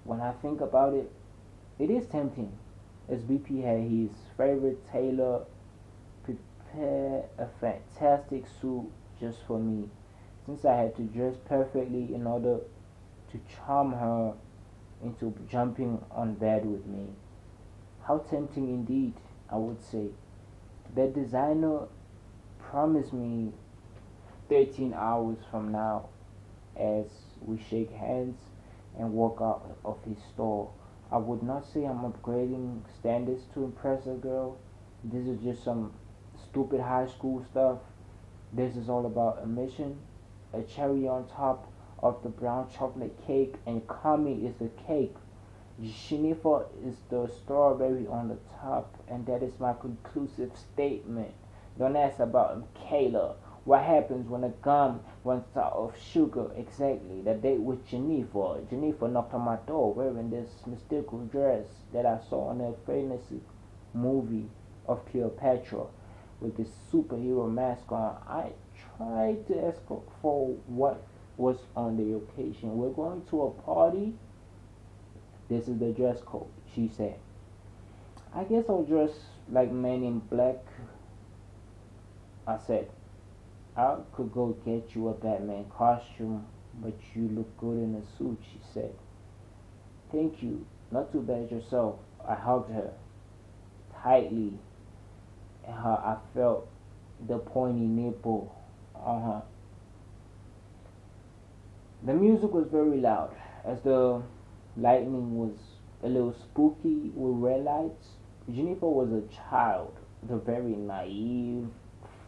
when I think about it, it is tempting, as BP had his favorite tailor prepare a fantastic suit just for me, since I had to dress perfectly in order to charm her into jumping on bed with me. How tempting indeed, I would say. The designer promised me 13 hours from now as we shake hands and walk out of his store. I would not say I'm upgrading standards to impress a girl. This is just some stupid high school stuff. This is all about a mission, a cherry on top of the brown chocolate cake, and Kami is the cake. Shanifa is the strawberry on the top, and that is my conclusive statement. Don't ask about Kayla. What happens when a gum runs out of sugar? Exactly. The date with Jennifer. Jennifer knocked on my door wearing this mystical dress that I saw in a fantasy movie of Cleopatra with this superhero mask on. I tried to ask for what was on the occasion. We're going to a party. This is the dress code, she said. I guess I'll dress like Men in Black, I said. I could go get you a Batman costume, but you look good in a suit, she said. Thank you. Not too bad yourself. I hugged her tightly, and I felt the pointy nipple on her. The music was very loud, as the lightning was a little spooky with red lights. Jennifer was a child, the very naive,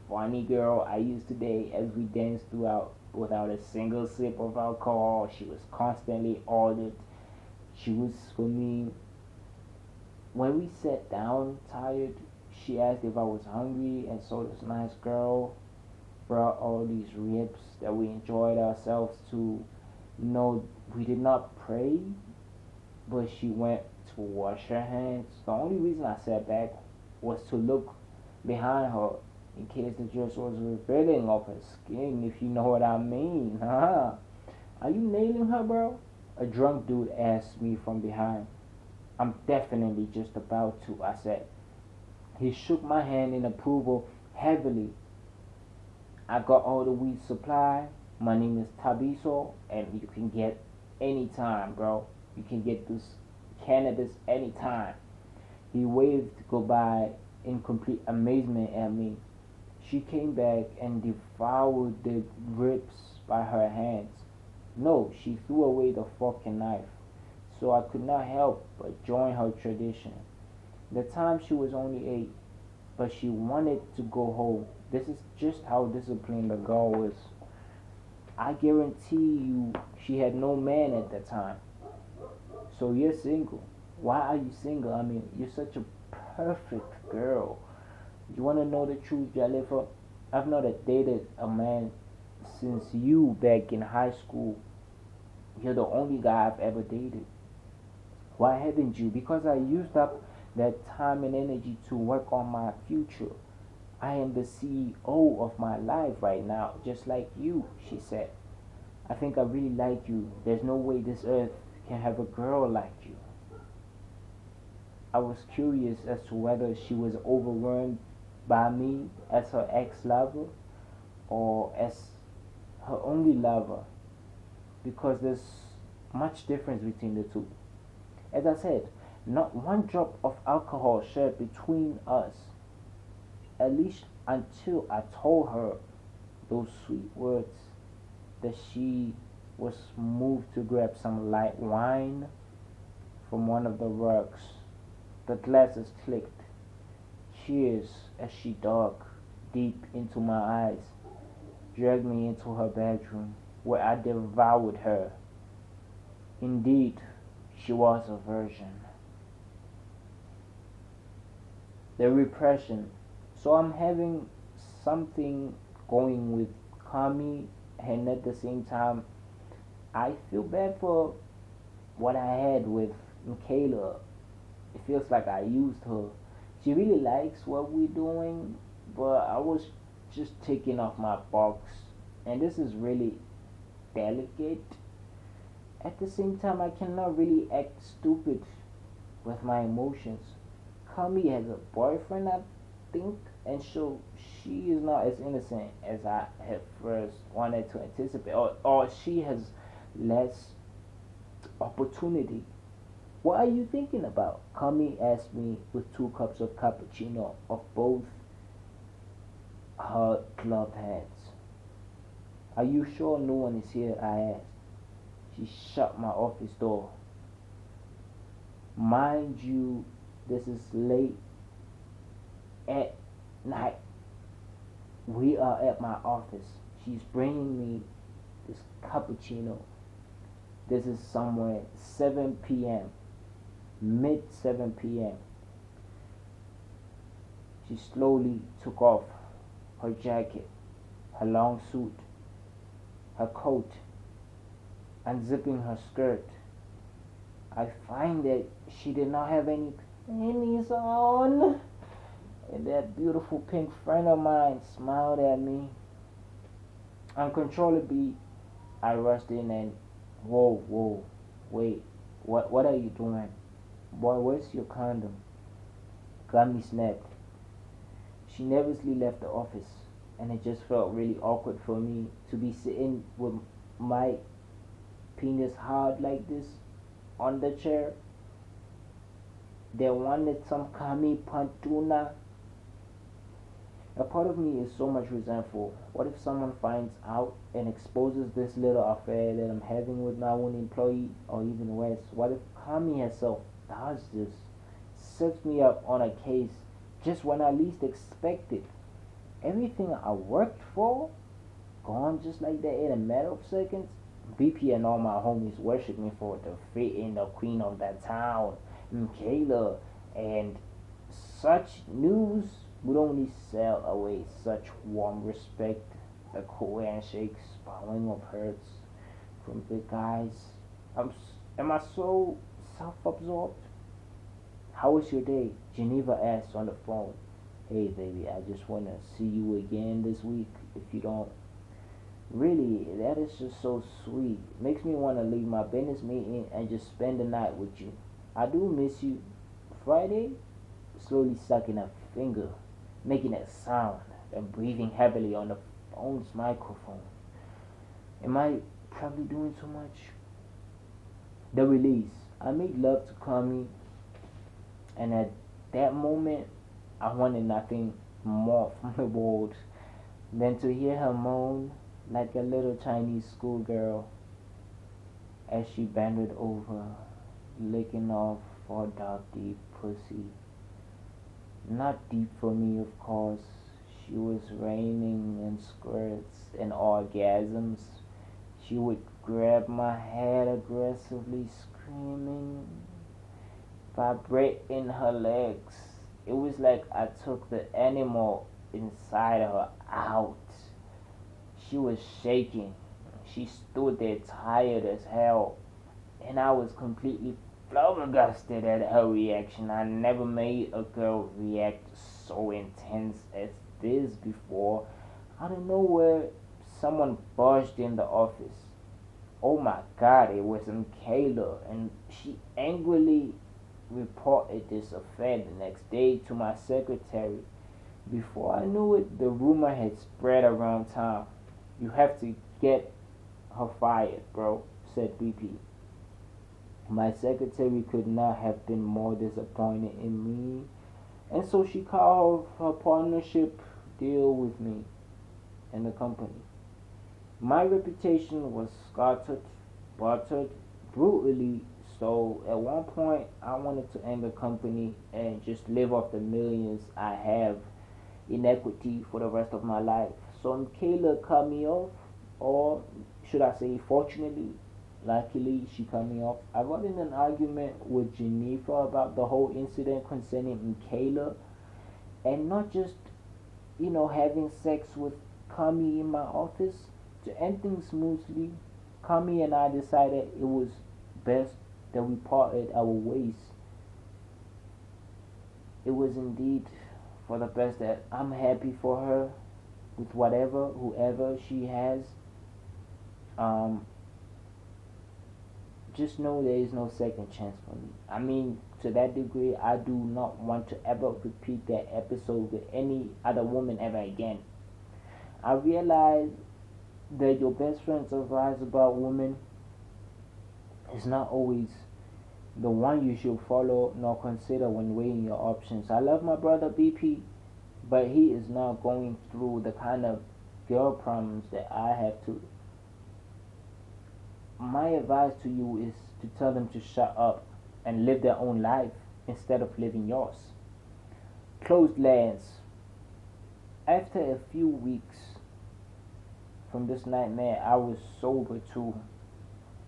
funny girl I used to date as we danced throughout without a single sip of alcohol. She was constantly ordered. She was for me. When we sat down tired, she asked if I was hungry, and so this nice girl brought all these ribs that we enjoyed ourselves to. No, we did not pray, but she went to wash her hands. The only reason I sat back was to look behind her in case the dress was revealing of her skin, if you know what I mean. Huh? Are you nailing her, bro? A drunk dude asked me from behind. I'm definitely just about to, I said. He shook my hand in approval heavily. I got all the weed supply. My name is Tabiso, and you can get anytime, bro. You can get this cannabis anytime. He waved goodbye in complete amazement at me. She came back and devoured the ribs by her hands. No, she threw away the fork and knife, so I could not help but join her tradition. The time she was only 8, but she wanted to go home. This is just how disciplined the girl was. I guarantee you she had no man at that time. So you're single. Why are you single? I mean, you're such a perfect girl. You want to know the truth, Jalifa? I've not dated a man since you back in high school. You're the only guy I've ever dated. Why haven't you? Because I used up that time and energy to work on my future. I am the CEO of my life right now, just like you, she said. I think I really like you. There's no way this earth can have a girl like you. I was curious as to whether she was overwhelmed by me as her ex-lover or as her only lover, because there's much difference between the two. As I said, Not one drop of alcohol shared between us, at least until I told her those sweet words that she was moved to grab some light wine from one of the rugs. The glasses clicked. Tears as she dug deep into my eyes, dragged me into her bedroom, where I devoured her. Indeed, she was a virgin. The repression. So I'm having something going with Kami, and at the same time, I feel bad for what I had with Michaela. It feels like I used her. She really likes what we're doing, but I was just taking off my box, and this is really delicate. At the same time, I cannot really act stupid with my emotions. Kami has a boyfriend, I think, and so she is not as innocent as I had first wanted to anticipate, or she has less opportunity. What are you thinking about? Kami asked me with 2 cups of cappuccino of both her gloved hands. Are you sure no one is here? I asked. She shut my office door. Mind you, this is late at night. We are at my office. She's bringing me this cappuccino. This is somewhere 7 p.m. Mid 7 p.m. She slowly took off her jacket, her long suit, her coat, unzipping her skirt. I find that she did not have any panties on. And that beautiful pink friend of mine smiled at me. Uncontrollably, I rushed in and, whoa, wait, what are you doing? Boy, where's your condom? Gummy snapped. She nervously left the office, and it just felt really awkward for me to be sitting with my penis hard like this on the chair. They wanted some kami pantuna. A part of me is so much resentful. What if someone finds out and exposes this little affair that I'm having with my own employee, or even worse? What if Kami herself does this, sets me up on a case just when I least expect it? Everything I worked for, gone just like that in a matter of seconds. BP and all my homies worship me for the fitting the queen of that town, Michaela, and such news would only sell away such warm respect. The cool handshakes, bowing of hearts from big guys. Am I so self-absorbed? How was your day? Geneva asked on the phone. Hey baby, I just wanna see you again this week. If you don't, really, that is just so sweet. Makes me wanna leave my business meeting and just spend the night with you. I do miss you. Friday, slowly sucking a finger, making a sound, and breathing heavily on the phone's microphone. Am I probably doing too much? The release. I made love to Kami, and at that moment, I wanted nothing more from the world than to hear her moan like a little Chinese schoolgirl as she bended over, licking off her dark, deep pussy. Not deep for me, of course. She was raining in squirts and orgasms. She would grab my head aggressively, screaming, vibrating her legs. It was like I took the animal inside her out. She was shaking. She stood there tired as hell, and I was completely flabbergasted at her reaction. I never made a girl react so intense as this before. Out of nowhere, someone barged in the office. Oh my god, it was Michaela, and she angrily reported this affair the next day to my secretary. Before I knew it, the rumor had spread around town. You have to get her fired, bro, said BP. My secretary could not have been more disappointed in me, and so she called her partnership deal with me and the company. My reputation was scattered, buttered, brutally. So at one point, I wanted to end the company and just live off the millions I have in equity for the rest of my life. So Michaela cut me off, or should I say, fortunately, luckily, she cut me off. I got in an argument with Geneva about the whole incident concerning Michaela, and not just, having sex with Kami in my office. To end things smoothly, Kami and I decided it was best that we parted our ways. It was indeed for the best that I'm happy for her with whatever, whoever she has. Um, just know there is no second chance for me. I mean, to that degree, I do not want to ever repeat that episode with any other woman ever again. I realize that your best friend's advice about women is not always the one you should follow nor consider when weighing your options. I love my brother BP, but he is not going through the kind of girl problems that I have to. My advice to you is to tell them to shut up and live their own life instead of living yours. Closed lands. After a few weeks from this nightmare, I was sober too.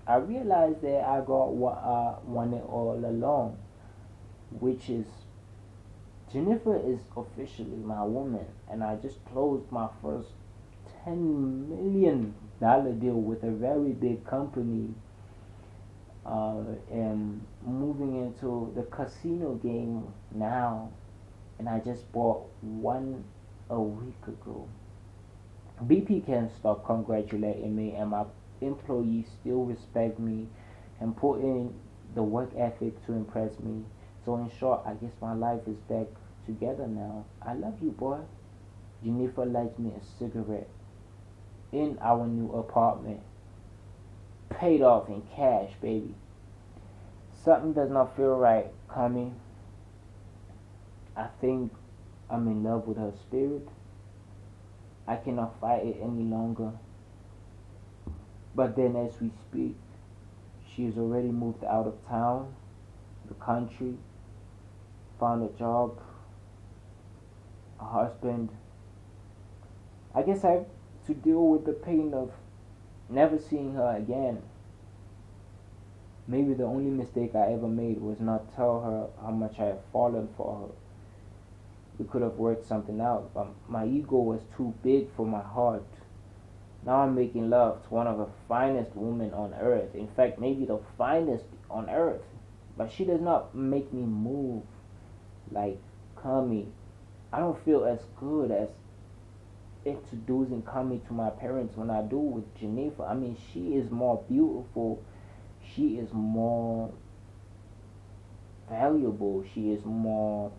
I realized that I got what I wanted all along, which is Jennifer is officially my woman, and I just closed my first $10 million deal with a very big company, and moving into the casino game now, and I just bought one a week ago. BP can't stop congratulating me, and my employees still respect me and put in the work ethic to impress me. So in short, I guess my life is back together now. I love you, boy. Jennifer lights me a cigarette in our new apartment. Paid off in cash, baby. Something does not feel right coming. I think I'm in love with her spirit. I cannot fight it any longer. But then, as we speak, she has already moved out of town, the country, found a job, a husband. I guess I have to deal with the pain of never seeing her again. Maybe the only mistake I ever made was not tell her how much I have fallen for her. We could have worked something out, but my ego was too big for my heart. Now I'm making love to one of the finest women on earth. In fact, maybe the finest on earth. But she does not make me move like Kami. I don't feel as good as introducing Kami to my parents when I do with Geneva. I mean, she is more beautiful. She is more valuable. She's more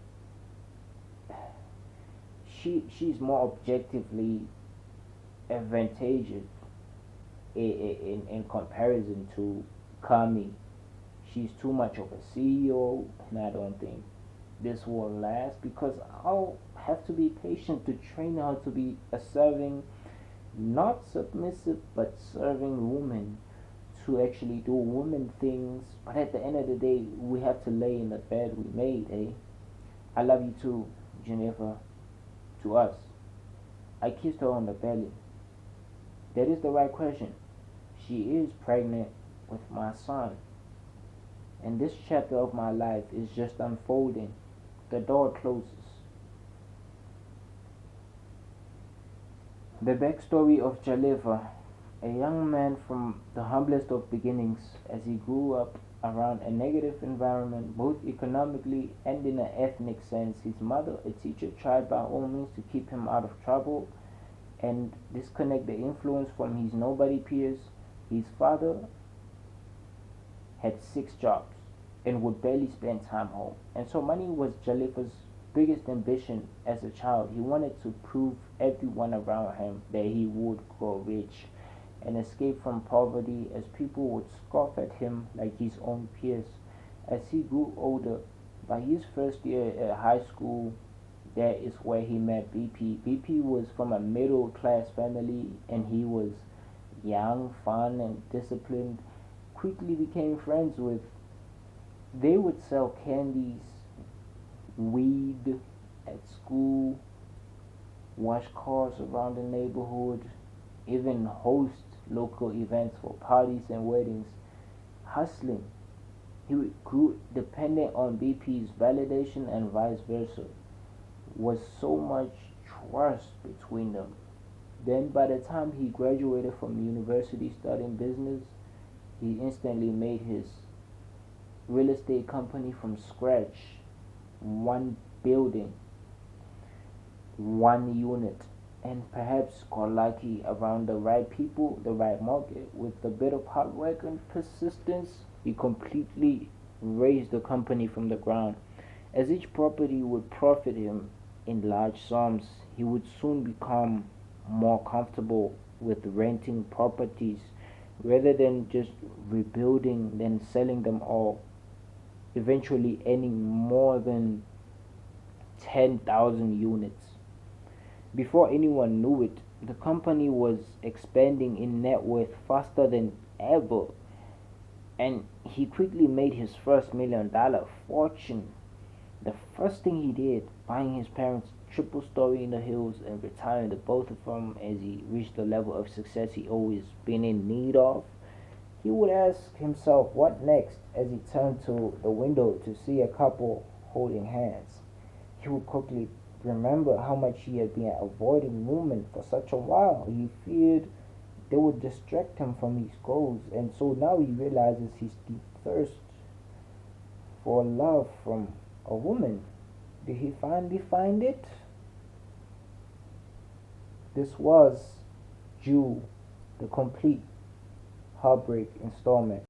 objectively advantageous in comparison to Kami. She's too much of a CEO, and I don't think this will last because I'll have to be patient to train her to be a serving, not submissive, but serving woman, to actually do woman things. But at the end of the day, we have to lay in the bed we made, eh? I love you too, Jennifer. To us. I kissed her on the belly. That is the right question. She is pregnant with my son. And this chapter of my life is just unfolding. The door closes. The backstory of Jaliva, a young man from the humblest of beginnings as he grew up around a negative environment, both economically and in an ethnic sense. His mother, a teacher, tried by all means to keep him out of trouble and disconnect the influence from his nobody peers. His father had 6 jobs and would barely spend time home. And so money was Jalifa's biggest ambition as a child. He wanted to prove everyone around him that he would grow rich and escape from poverty, as people would scoff at him like his own peers. As he grew older, by his first year at high school, that is where he met BP. BP was from a middle class family, and he was young, fun, and disciplined. Quickly became friends with. They would sell candies, weed at school, wash cars around the neighborhood, even host local events for parties and weddings. Hustling. He grew dependent on BP's validation and vice versa. Was so much trust between them. Then, by the time he graduated from university studying business, he instantly made his real estate company from scratch. One building, one unit, and perhaps got lucky around the right people, the right market. With a bit of hard work and persistence, he completely raised the company from the ground. As each property would profit him in large sums, he would soon become more comfortable with renting properties rather than just rebuilding, then selling them all, eventually earning more than 10,000 units. Before anyone knew it, the company was expanding in net worth faster than ever, and he quickly made his first $1 million fortune. The first thing he did, buying his parents' triple story in the hills and retiring the both of them as he reached the level of success he always been in need of, he would ask himself what next as he turned to the window to see a couple holding hands. He would quickly remember how much he had been avoiding movement for such a while. He feared they would distract him from his goals, and so now he realizes his deep thirst for love from a woman. Did he finally find it? This was Jew, the complete heartbreak installment.